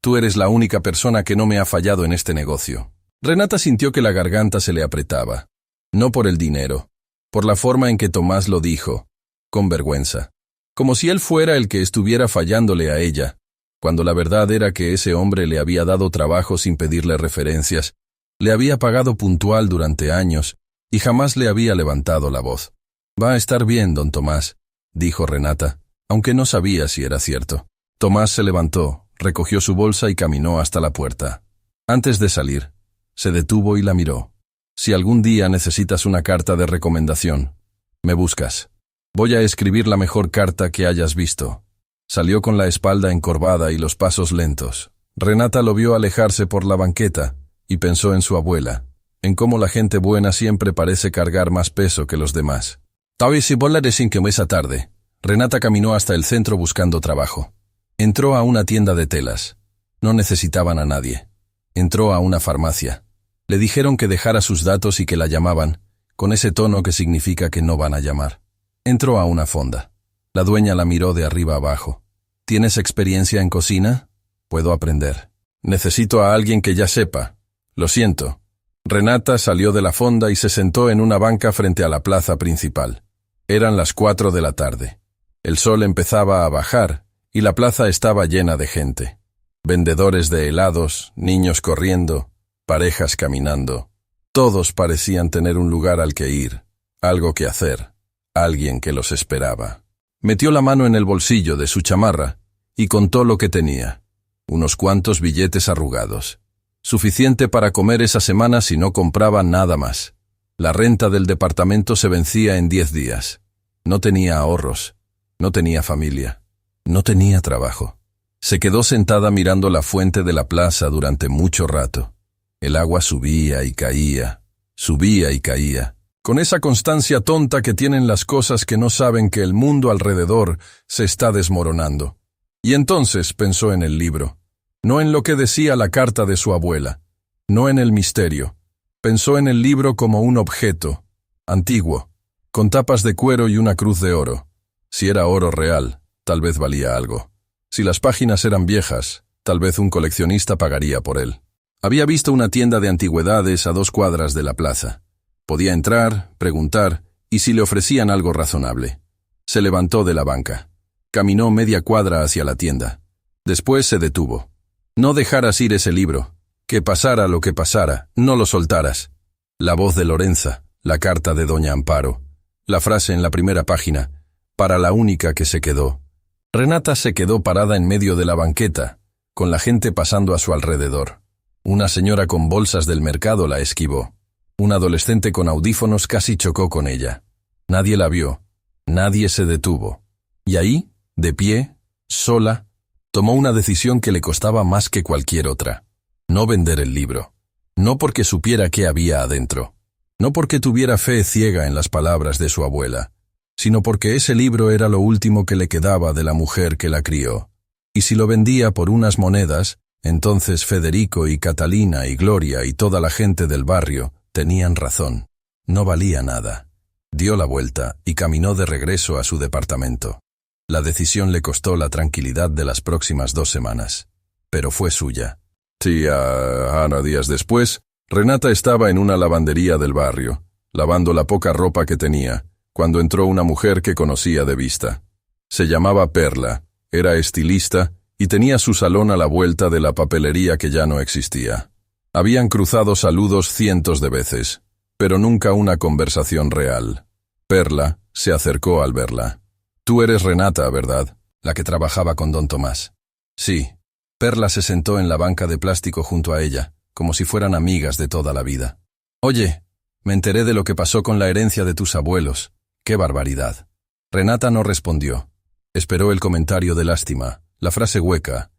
Tú eres la única persona que no me ha fallado en este negocio». Renata sintió que la garganta se le apretaba. No por el dinero, por la forma en que Tomás lo dijo, con vergüenza. Como si él fuera el que estuviera fallándole a ella, cuando la verdad era que ese hombre le había dado trabajo sin pedirle referencias, le había pagado puntual durante años y jamás le había levantado la voz. «Va a estar bien, don Tomás», dijo Renata, aunque no sabía si era cierto. Tomás se levantó, recogió su bolsa y caminó hasta la puerta. Antes de salir, se detuvo y la miró. «Si algún día necesitas una carta de recomendación, me buscas. Voy a escribir la mejor carta que hayas visto». Salió con la espalda encorvada y los pasos lentos. Renata lo vio alejarse por la banqueta y pensó en su abuela, en cómo la gente buena siempre parece cargar más peso que los demás. «Tal vez si volaré sin que esa tarde». Renata caminó hasta el centro buscando trabajo. Entró a una tienda de telas. No necesitaban a nadie. Entró a una farmacia. Le dijeron que dejara sus datos y que la llamaban, con ese tono que significa que no van a llamar. Entró a una fonda. La dueña la miró de arriba abajo. «¿Tienes experiencia en cocina? Puedo aprender». «Necesito a alguien que ya sepa. Lo siento». Renata salió de la fonda y se sentó en una banca frente a la plaza principal. Eran las 4 de la tarde. El sol empezaba a bajar y la plaza estaba llena de gente. Vendedores de helados, niños corriendo, parejas caminando. Todos parecían tener un lugar al que ir, algo que hacer, alguien que los esperaba. Metió la mano en el bolsillo de su chamarra y contó lo que tenía. Unos cuantos billetes arrugados. Suficiente para comer esa semana si no compraba nada más. La renta del departamento se vencía en 10 días. No tenía ahorros. No tenía familia. No tenía trabajo. Se quedó sentada mirando la fuente de la plaza durante mucho rato. El agua subía y caía, con esa constancia tonta que tienen las cosas que no saben que el mundo alrededor se está desmoronando. Y entonces pensó en el libro, no en lo que decía la carta de su abuela, no en el misterio. Pensó en el libro como un objeto, antiguo, con tapas de cuero y una cruz de oro. Si era oro real, tal vez valía algo. Si las páginas eran viejas, tal vez un coleccionista pagaría por él. Había visto una tienda de antigüedades a 2 cuadras de la plaza. Podía entrar, preguntar, y si le ofrecían algo razonable. Se levantó de la banca. Caminó media cuadra hacia la tienda. Después se detuvo. «No dejaras ir ese libro. Que pasara lo que pasara, no lo soltaras». La voz de Lorenza, la carta de doña Amparo, la frase en la primera página, para la única que se quedó. Renata se quedó parada en medio de la banqueta, con la gente pasando a su alrededor. Una señora con bolsas del mercado la esquivó. Un adolescente con audífonos casi chocó con ella. Nadie la vio. Nadie se detuvo. Y ahí, de pie, sola, tomó una decisión que le costaba más que cualquier otra. No vender el libro. No porque supiera qué había adentro. No porque tuviera fe ciega en las palabras de su abuela, sino porque ese libro era lo último que le quedaba de la mujer que la crió. Y si lo vendía por unas monedas, entonces Federico y Catalina y Gloria y toda la gente del barrio tenían razón. No valía nada. Dio la vuelta y caminó de regreso a su departamento. La decisión le costó la tranquilidad de las próximas 2 semanas, pero fue suya. Tía Ana, días después, Renata estaba en una lavandería del barrio, lavando la poca ropa que tenía, cuando entró una mujer que conocía de vista. Se llamaba Perla, era estilista y tenía su salón a la vuelta de la papelería que ya no existía. Habían cruzado saludos cientos de veces, pero nunca una conversación real. Perla se acercó al verla. «Tú eres Renata, ¿verdad? La que trabajaba con don Tomás». «Sí». Perla se sentó en la banca de plástico junto a ella, como si fueran amigas de toda la vida. «Oye, me enteré de lo que pasó con la herencia de tus abuelos. ¡Qué barbaridad!». Renata no respondió. Esperó el comentario de lástima, la frase hueca,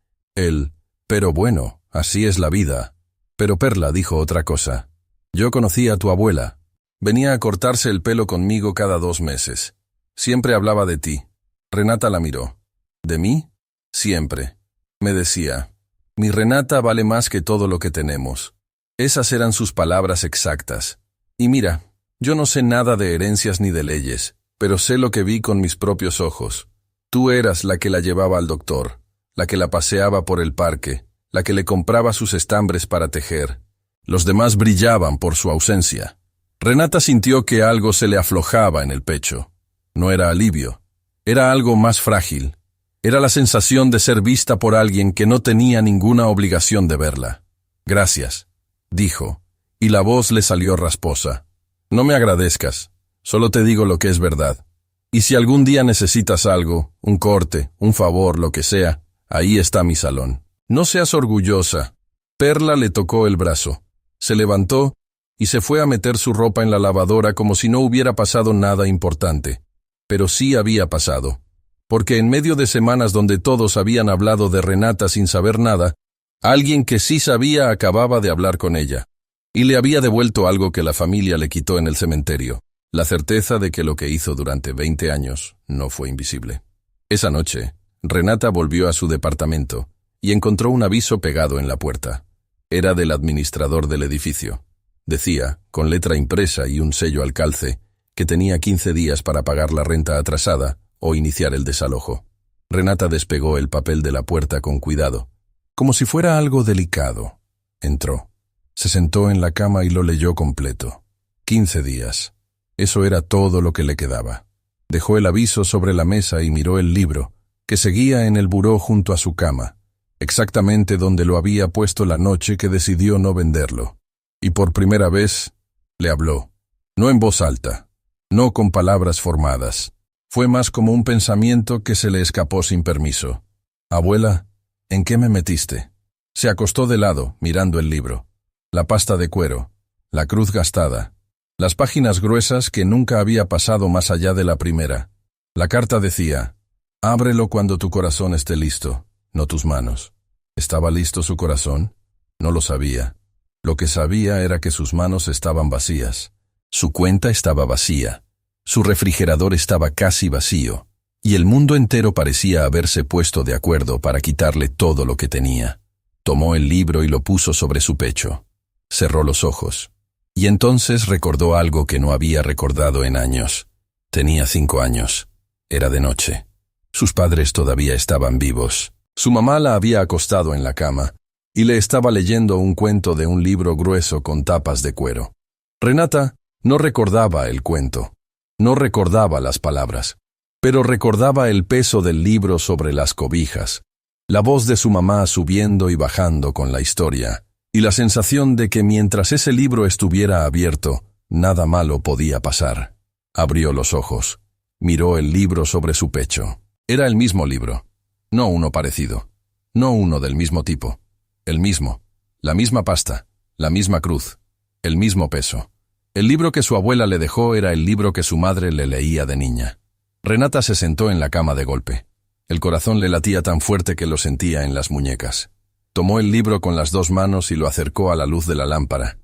«pero bueno, así es la vida». Pero Perla dijo otra cosa. «Yo conocí a tu abuela. Venía a cortarse el pelo conmigo cada 2 meses. Siempre hablaba de ti». Renata la miró. «¿De mí?». «Siempre». Me decía, «Mi Renata vale más que todo lo que tenemos». Esas eran sus palabras exactas. Y mira, yo no sé nada de herencias ni de leyes, pero sé lo que vi con mis propios ojos. Tú eras la que la llevaba al doctor, la que la paseaba por el parque, la que le compraba sus estambres para tejer. Los demás brillaban por su ausencia. Renata sintió que algo se le aflojaba en el pecho. No era alivio, era algo más frágil. Era la sensación de ser vista por alguien que no tenía ninguna obligación de verla. «Gracias», dijo, y la voz le salió rasposa. «No me agradezcas, solo te digo lo que es verdad. Y si algún día necesitas algo, un corte, un favor, lo que sea, ahí está mi salón. No seas orgullosa». Perla le tocó el brazo. Se levantó y se fue a meter su ropa en la lavadora como si no hubiera pasado nada importante. Pero sí había pasado. Porque en medio de semanas donde todos habían hablado de Renata sin saber nada, alguien que sí sabía acababa de hablar con ella. Y le había devuelto algo que la familia le quitó en el cementerio, la certeza de que lo que hizo durante 20 años no fue invisible. Esa noche, Renata volvió a su departamento y encontró un aviso pegado en la puerta. Era del administrador del edificio. Decía, con letra impresa y un sello al calce, que tenía 15 días para pagar la renta atrasada o iniciar el desalojo. Renata despegó el papel de la puerta con cuidado, como si fuera algo delicado. Entró. Se sentó en la cama y lo leyó completo. 15 días. Eso era todo lo que le quedaba. Dejó el aviso sobre la mesa y miró el libro, que seguía en el buró junto a su cama, exactamente donde lo había puesto la noche que decidió no venderlo. Y por primera vez le habló. No en voz alta, no con palabras formadas. Fue más como un pensamiento que se le escapó sin permiso. «Abuela, ¿en qué me metiste?». Se acostó de lado, mirando el libro. La pasta de cuero, la cruz gastada, las páginas gruesas que nunca había pasado más allá de la primera. La carta decía, «Ábrelo cuando tu corazón esté listo, no tus manos». ¿Estaba listo su corazón? No lo sabía. Lo que sabía era que sus manos estaban vacías. Su cuenta estaba vacía. Su refrigerador estaba casi vacío, y el mundo entero parecía haberse puesto de acuerdo para quitarle todo lo que tenía. Tomó el libro y lo puso sobre su pecho. Cerró los ojos, y entonces recordó algo que no había recordado en años. Tenía 5 años. Era de noche. Sus padres todavía estaban vivos. Su mamá la había acostado en la cama, y le estaba leyendo un cuento de un libro grueso con tapas de cuero. Renata no recordaba el cuento. No recordaba las palabras, pero recordaba el peso del libro sobre las cobijas, la voz de su mamá subiendo y bajando con la historia, y la sensación de que mientras ese libro estuviera abierto, nada malo podía pasar. Abrió los ojos, miró el libro sobre su pecho. Era el mismo libro, no uno parecido, no uno del mismo tipo, el mismo, la misma pasta, la misma cruz, el mismo peso. El libro que su abuela le dejó era el libro que su madre le leía de niña. Renata se sentó en la cama de golpe. El corazón le latía tan fuerte que lo sentía en las muñecas. Tomó el libro con las 2 manos y lo acercó a la luz de la lámpara.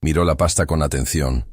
Miró la pasta con atención,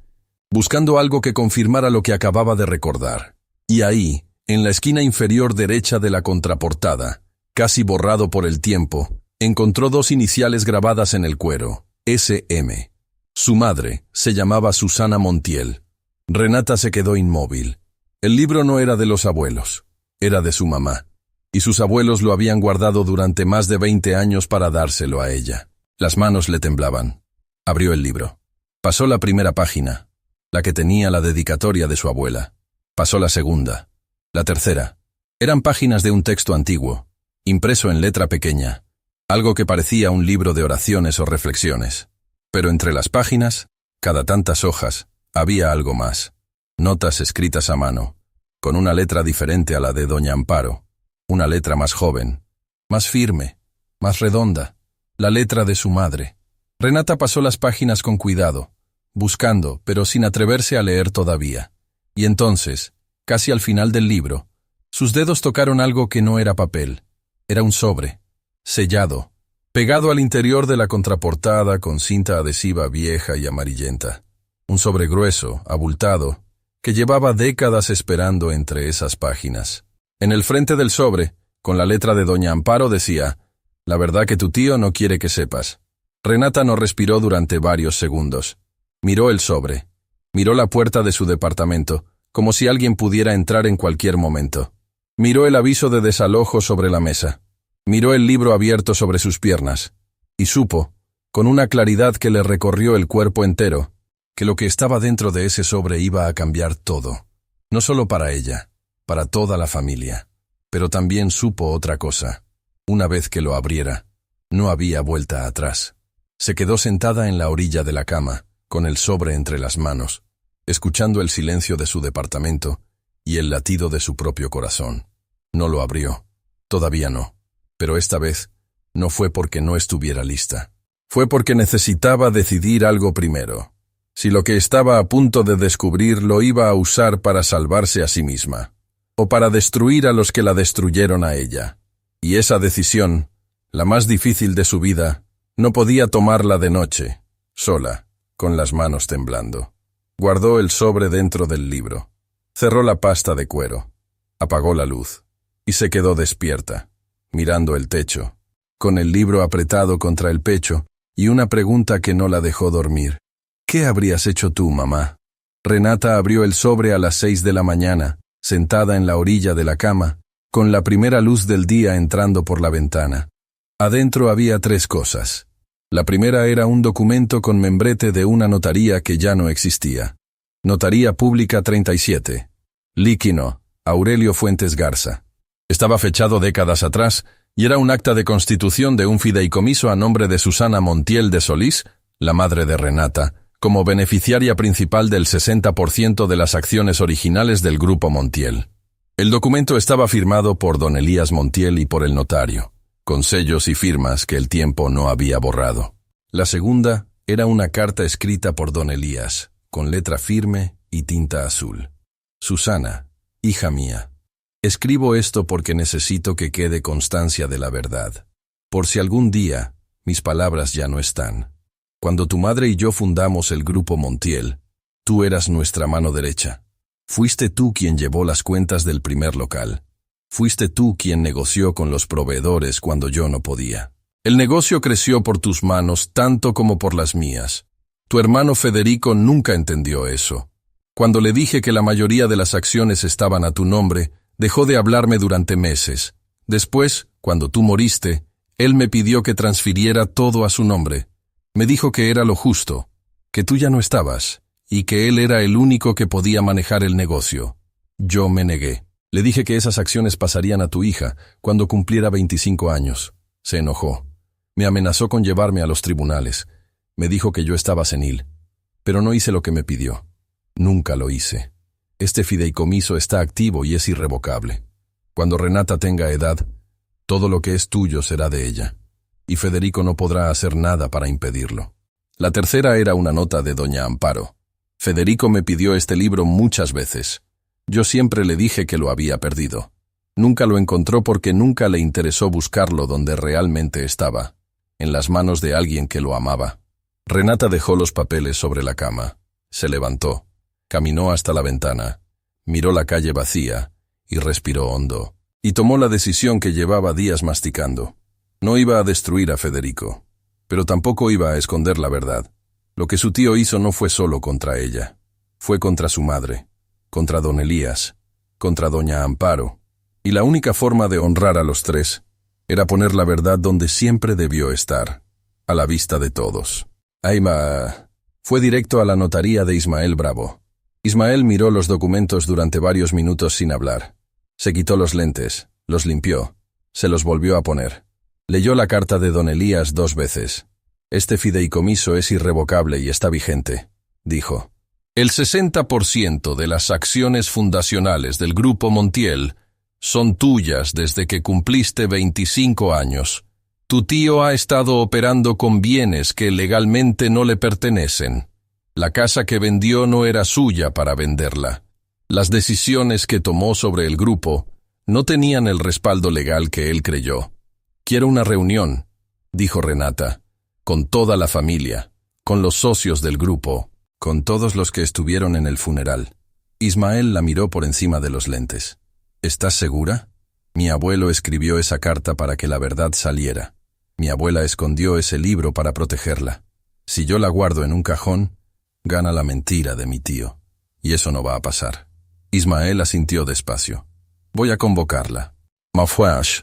buscando algo que confirmara lo que acababa de recordar. Y ahí, en la esquina inferior derecha de la contraportada, casi borrado por el tiempo, encontró 2 iniciales grabadas en el cuero, SM. Su madre se llamaba Susana Montiel. Renata se quedó inmóvil. El libro no era de los abuelos. Era de su mamá, y sus abuelos lo habían guardado durante más de 20 años para dárselo a ella. Las manos le temblaban. Abrió el libro. Pasó la primera página, la que tenía la dedicatoria de su abuela. Pasó la segunda, la tercera. Eran páginas de un texto antiguo, impreso en letra pequeña, algo que parecía un libro de oraciones o reflexiones. Pero entre las páginas, cada tantas hojas, había algo más. Notas escritas a mano, con una letra diferente a la de doña Amparo, una letra más joven, más firme, más redonda, la letra de su madre. Renata pasó las páginas con cuidado, buscando, pero sin atreverse a leer todavía. Y entonces, casi al final del libro, sus dedos tocaron algo que no era papel. Era un sobre, sellado, pegado al interior de la contraportada con cinta adhesiva vieja y amarillenta. Un sobre grueso, abultado, que llevaba décadas esperando entre esas páginas. En el frente del sobre, con la letra de doña Amparo, decía: «La verdad que tu tío no quiere que sepas». Renata no respiró durante varios segundos. Miró el sobre. Miró la puerta de su departamento, como si alguien pudiera entrar en cualquier momento. Miró el aviso de desalojo sobre la mesa. Miró el libro abierto sobre sus piernas. Y supo, con una claridad que le recorrió el cuerpo entero, que lo que estaba dentro de ese sobre iba a cambiar todo. No solo para ella, para toda la familia. Pero también supo otra cosa. Una vez que lo abriera, no había vuelta atrás. Se quedó sentada en la orilla de la cama, con el sobre entre las manos, escuchando el silencio de su departamento y el latido de su propio corazón. No lo abrió. Todavía no. Pero esta vez no fue porque no estuviera lista. Fue porque necesitaba decidir algo primero. Si lo que estaba a punto de descubrir lo iba a usar para salvarse a sí misma, o para destruir a los que la destruyeron a ella. Y esa decisión, la más difícil de su vida, no podía tomarla de noche, sola, con las manos temblando. Guardó el sobre dentro del libro. Cerró la pasta de cuero. Apagó la luz. Y se quedó despierta, mirando el techo, con el libro apretado contra el pecho y una pregunta que no la dejó dormir. ¿Qué habrías hecho tú, mamá? Renata abrió el sobre a las 6 de la mañana, sentada en la orilla de la cama, con la primera luz del día entrando por la ventana. Adentro había 3 cosas. La primera era un documento con membrete de una notaría que ya no existía. Notaría Pública 37. Líquino, Aurelio Fuentes Garza. Estaba fechado décadas atrás y era un acta de constitución de un fideicomiso a nombre de Susana Montiel de Solís, la madre de Renata, como beneficiaria principal del 60% de las acciones originales del Grupo Montiel. El documento estaba firmado por don Elías Montiel y por el notario, con sellos y firmas que el tiempo no había borrado. La segunda era una carta escrita por don Elías, con letra firme y tinta azul. Susana, hija mía, escribo esto porque necesito que quede constancia de la verdad. Por si algún día mis palabras ya no están. Cuando tu madre y yo fundamos el Grupo Montiel, tú eras nuestra mano derecha. Fuiste tú quien llevó las cuentas del primer local. Fuiste tú quien negoció con los proveedores cuando yo no podía. El negocio creció por tus manos tanto como por las mías. Tu hermano Federico nunca entendió eso. Cuando le dije que la mayoría de las acciones estaban a tu nombre, dejó de hablarme durante meses. Después, cuando tú moriste, él me pidió que transfiriera todo a su nombre. Me dijo que era lo justo, que tú ya no estabas, y que él era el único que podía manejar el negocio. Yo me negué. Le dije que esas acciones pasarían a tu hija cuando cumpliera 25 años. Se enojó. Me amenazó con llevarme a los tribunales. Me dijo que yo estaba senil. Pero no hice lo que me pidió. Nunca lo hice. Este fideicomiso está activo y es irrevocable. Cuando Renata tenga edad, todo lo que es tuyo será de ella. Y Federico no podrá hacer nada para impedirlo. La tercera era una nota de doña Amparo. Federico me pidió este libro muchas veces. Yo siempre le dije que lo había perdido. Nunca lo encontró porque nunca le interesó buscarlo donde realmente estaba, en las manos de alguien que lo amaba. Renata dejó los papeles sobre la cama, se levantó, caminó hasta la ventana, miró la calle vacía y respiró hondo, y tomó la decisión que llevaba días masticando. No iba a destruir a Federico, pero tampoco iba a esconder la verdad. Lo que su tío hizo no fue solo contra ella, fue contra su madre, contra don Elías, contra doña Amparo, Y la única forma de honrar a los tres era poner la verdad donde siempre debió estar, a la vista de todos. Ayma fue directo a la notaría de Ismael Bravo. Ismael miró los documentos durante varios minutos sin hablar. Se quitó los lentes, los limpió, se los volvió a poner. Leyó la carta de don Elías 2 veces. Este fideicomiso es irrevocable y está vigente, dijo. El 60% de las acciones fundacionales del Grupo Montiel son tuyas desde que cumpliste 25 años. Tu tío ha estado operando con bienes que legalmente no le pertenecen. La casa que vendió no era suya para venderla. Las decisiones que tomó sobre el grupo no tenían el respaldo legal que él creyó. Quiero una reunión, dijo Renata, con toda la familia, con los socios del grupo, con todos los que estuvieron en el funeral. Ismael la miró por encima de los lentes. ¿Estás segura? Mi abuelo escribió esa carta para que la verdad saliera. Mi abuela escondió ese libro para protegerla. Si yo la guardo en un cajón, gana la mentira de mi tío. Y eso no va a pasar. Ismael asintió despacio. Voy a convocarla. Mafouash.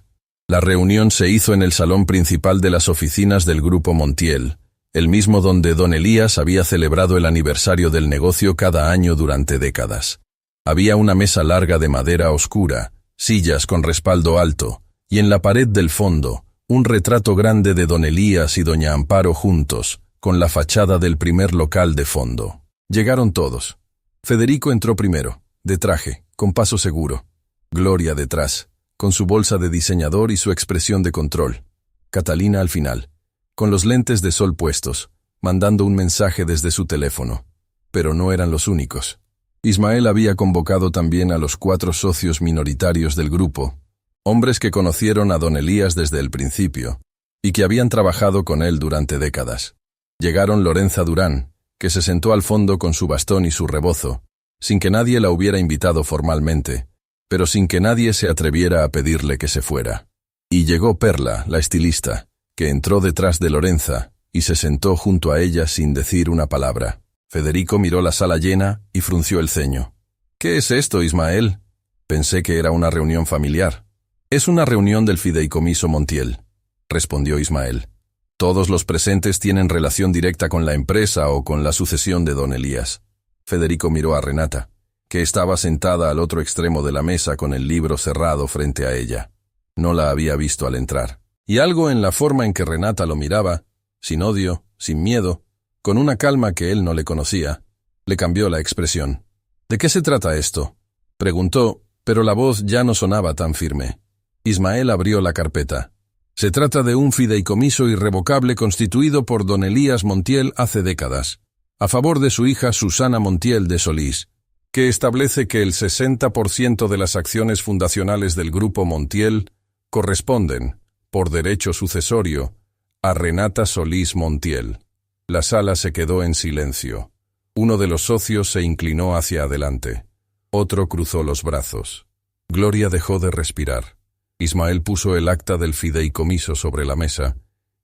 La reunión se hizo en el salón principal de las oficinas del Grupo Montiel, el mismo donde don Elías había celebrado el aniversario del negocio cada año durante décadas. Había una mesa larga de madera oscura, sillas con respaldo alto, y en la pared del fondo, un retrato grande de don Elías y doña Amparo juntos, con la fachada del primer local de fondo. Llegaron todos. Federico entró primero, de traje, con paso seguro. Gloria detrás, con su bolsa de diseñador y su expresión de control. Catalina al final, con los lentes de sol puestos, mandando un mensaje desde su teléfono. Pero no eran los únicos. Ismael había convocado también a los 4 socios minoritarios del grupo, hombres que conocieron a don Elías desde el principio, y que habían trabajado con él durante décadas. Llegaron Lorenza Durán, que se sentó al fondo con su bastón y su rebozo, sin que nadie la hubiera invitado formalmente, pero sin que nadie se atreviera a pedirle que se fuera. Y llegó Perla, la estilista, que entró detrás de Lorenza y se sentó junto a ella sin decir una palabra. Federico miró la sala llena y frunció el ceño. ¿Qué es esto, Ismael? Pensé que era una reunión familiar. Es una reunión del fideicomiso Montiel, respondió Ismael. Todos los presentes tienen relación directa con la empresa o con la sucesión de don Elías. Federico miró a Renata, que estaba sentada al otro extremo de la mesa con el libro cerrado frente a ella. No la había visto al entrar. Y algo en la forma en que Renata lo miraba, sin odio, sin miedo, con una calma que él no le conocía, le cambió la expresión. ¿De qué se trata esto?, preguntó, pero la voz ya no sonaba tan firme. Ismael abrió la carpeta. Se trata de un fideicomiso irrevocable constituido por don Elías Montiel hace décadas, a favor de su hija Susana Montiel de Solís, que establece que el 60% de las acciones fundacionales del Grupo Montiel corresponden, por derecho sucesorio, a Renata Solís Montiel. La sala se quedó en silencio. Uno de los socios se inclinó hacia adelante. Otro cruzó los brazos. Gloria dejó de respirar. Ismael puso el acta del fideicomiso sobre la mesa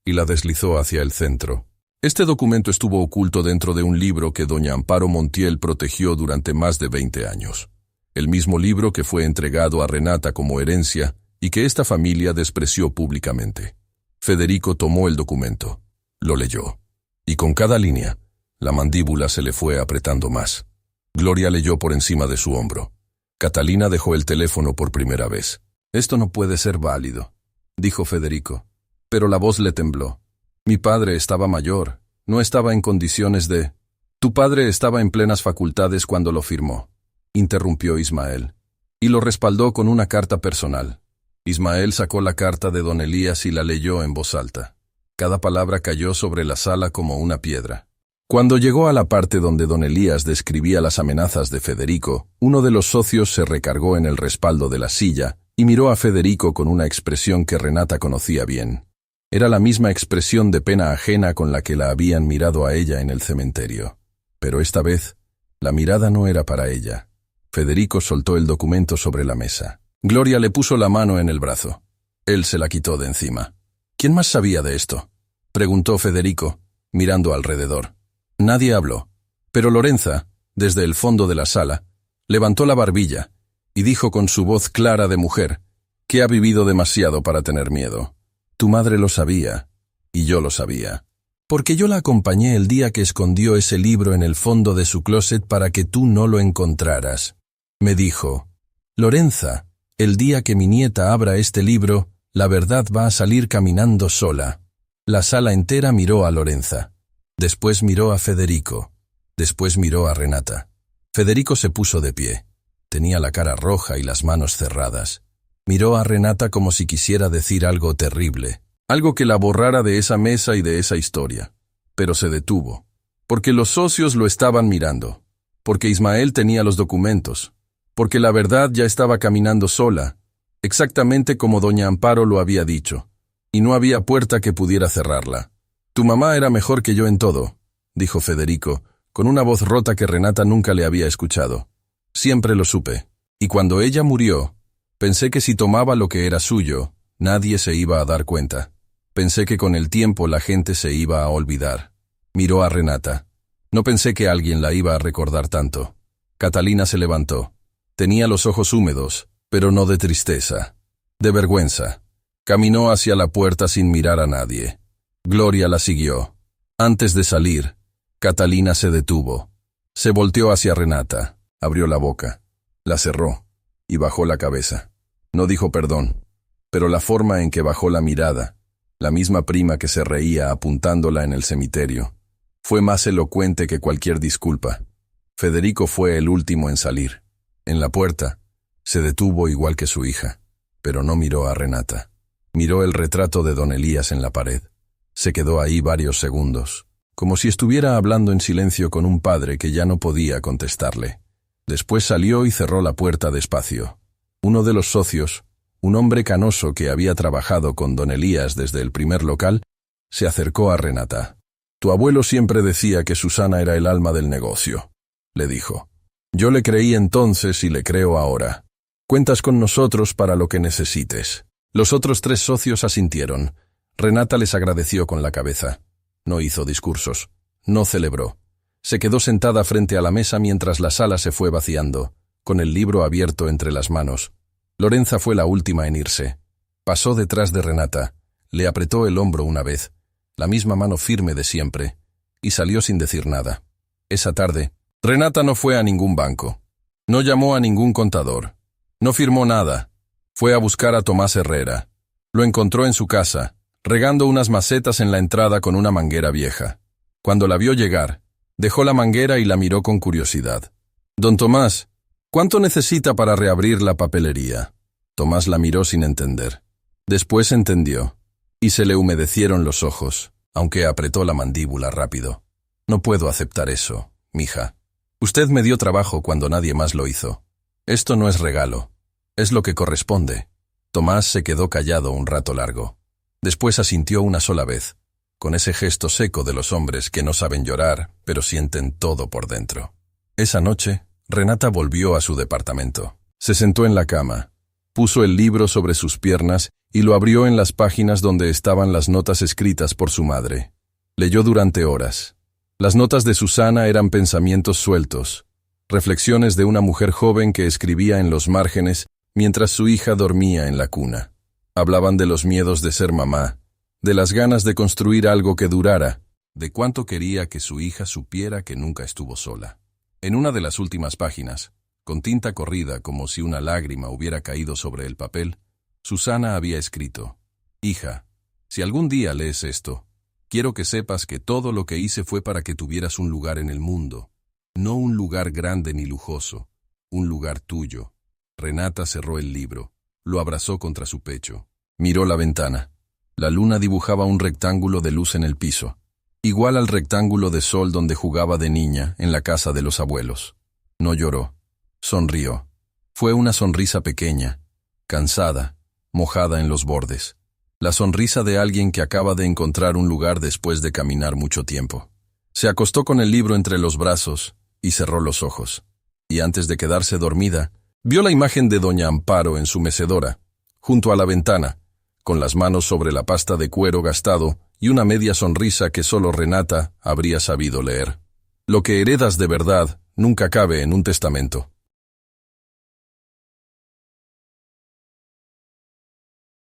y la deslizó hacia el centro. Este documento estuvo oculto dentro de un libro que doña Amparo Montiel protegió durante más de 20 años. El mismo libro que fue entregado a Renata como herencia y que esta familia despreció públicamente. Federico tomó el documento, lo leyó. Y con cada línea, la mandíbula se le fue apretando más. Gloria leyó por encima de su hombro. Catalina dejó el teléfono por primera vez. «Esto no puede ser válido», dijo Federico. Pero la voz le tembló. «Mi padre estaba mayor, no estaba en condiciones de...» «Tu padre estaba en plenas facultades cuando lo firmó», interrumpió Ismael. «Y lo respaldó con una carta personal». Ismael sacó la carta de don Elías y la leyó en voz alta. Cada palabra cayó sobre la sala como una piedra. Cuando llegó a la parte donde don Elías describía las amenazas de Federico, uno de los socios se recargó en el respaldo de la silla y miró a Federico con una expresión que Renata conocía bien. Era la misma expresión de pena ajena con la que la habían mirado a ella en el cementerio. Pero esta vez, la mirada no era para ella. Federico soltó el documento sobre la mesa. Gloria le puso la mano en el brazo. Él se la quitó de encima. ¿Quién más sabía de esto?, preguntó Federico, mirando alrededor. Nadie habló, pero Lorenza, desde el fondo de la sala, levantó la barbilla y dijo con su voz clara de mujer que ha vivido demasiado para tener miedo. Tu madre lo sabía, y yo lo sabía. Porque yo la acompañé el día que escondió ese libro en el fondo de su closet para que tú no lo encontraras. Me dijo, Lorenza, el día que mi nieta abra este libro, la verdad va a salir caminando sola. La sala entera miró a Lorenza. Después miró a Federico. Después miró a Renata. Federico se puso de pie. Tenía la cara roja y las manos cerradas. Miró a Renata como si quisiera decir algo terrible, algo que la borrara de esa mesa y de esa historia. Pero se detuvo, porque los socios lo estaban mirando, porque Ismael tenía los documentos, porque la verdad ya estaba caminando sola, exactamente como doña Amparo lo había dicho, y no había puerta que pudiera cerrarla. Tu mamá era mejor que yo en todo, dijo Federico, con una voz rota que Renata nunca le había escuchado. Siempre lo supe, y cuando ella murió, pensé que si tomaba lo que era suyo, nadie se iba a dar cuenta. Pensé que con el tiempo la gente se iba a olvidar. Miró a Renata. No pensé que alguien la iba a recordar tanto. Catalina se levantó. Tenía los ojos húmedos, pero no de tristeza, de vergüenza. Caminó hacia la puerta sin mirar a nadie. Gloria la siguió. Antes de salir, Catalina se detuvo. Se volteó hacia Renata, abrió la boca, la cerró y bajó la cabeza. No dijo perdón, pero la forma en que bajó la mirada, la misma prima que se reía apuntándola en el cementerio, fue más elocuente que cualquier disculpa. Federico fue el último en salir. En la puerta, se detuvo igual que su hija, pero no miró a Renata. Miró el retrato de don Elías en la pared. Se quedó ahí varios segundos, como si estuviera hablando en silencio con un padre que ya no podía contestarle. Después salió y cerró la puerta despacio. Uno de los socios, un hombre canoso que había trabajado con don Elías desde el primer local, se acercó a Renata. Tu abuelo siempre decía que Susana era el alma del negocio, le dijo. Yo le creí entonces y le creo ahora. Cuentas con nosotros para lo que necesites. Los otros 3 socios asintieron. Renata les agradeció con la cabeza. No hizo discursos. No celebró. Se quedó sentada frente a la mesa mientras la sala se fue vaciando, con el libro abierto entre las manos. Lorenza fue la última en irse. Pasó detrás de Renata, le apretó el hombro una vez, la misma mano firme de siempre, y salió sin decir nada. Esa tarde, Renata no fue a ningún banco. No llamó a ningún contador. No firmó nada. Fue a buscar a Tomás Herrera. Lo encontró en su casa, regando unas macetas en la entrada con una manguera vieja. Cuando la vio llegar, dejó la manguera y la miró con curiosidad. Don Tomás, ¿cuánto necesita para reabrir la papelería? Tomás la miró sin entender. Después entendió, y se le humedecieron los ojos, aunque apretó la mandíbula rápido. No puedo aceptar eso, mija. Usted me dio trabajo cuando nadie más lo hizo. Esto no es regalo, es lo que corresponde. Tomás se quedó callado un rato largo. Después asintió una sola vez, con ese gesto seco de los hombres que no saben llorar, pero sienten todo por dentro. Esa noche, Renata volvió a su departamento. Se sentó en la cama, puso el libro sobre sus piernas y lo abrió en las páginas donde estaban las notas escritas por su madre. Leyó durante horas. Las notas de Susana eran pensamientos sueltos, reflexiones de una mujer joven que escribía en los márgenes mientras su hija dormía en la cuna. Hablaban de los miedos de ser mamá, de las ganas de construir algo que durara, de cuánto quería que su hija supiera que nunca estuvo sola. En una de las últimas páginas, con tinta corrida como si una lágrima hubiera caído sobre el papel, Susana había escrito: Hija, si algún día lees esto, quiero que sepas que todo lo que hice fue para que tuvieras un lugar en el mundo, no un lugar grande ni lujoso, un lugar tuyo. Renata cerró el libro, lo abrazó contra su pecho. Miró la ventana. La luna dibujaba un rectángulo de luz en el piso, igual al rectángulo de sol donde jugaba de niña en la casa de los abuelos. No lloró. Sonrió. Fue una sonrisa pequeña, cansada, mojada en los bordes. La sonrisa de alguien que acaba de encontrar un lugar después de caminar mucho tiempo. Se acostó con el libro entre los brazos y cerró los ojos. Y antes de quedarse dormida, vio la imagen de doña Amparo en su mecedora, junto a la ventana, con las manos sobre la pasta de cuero gastado y una media sonrisa que solo Renata habría sabido leer. Lo que heredas de verdad nunca cabe en un testamento.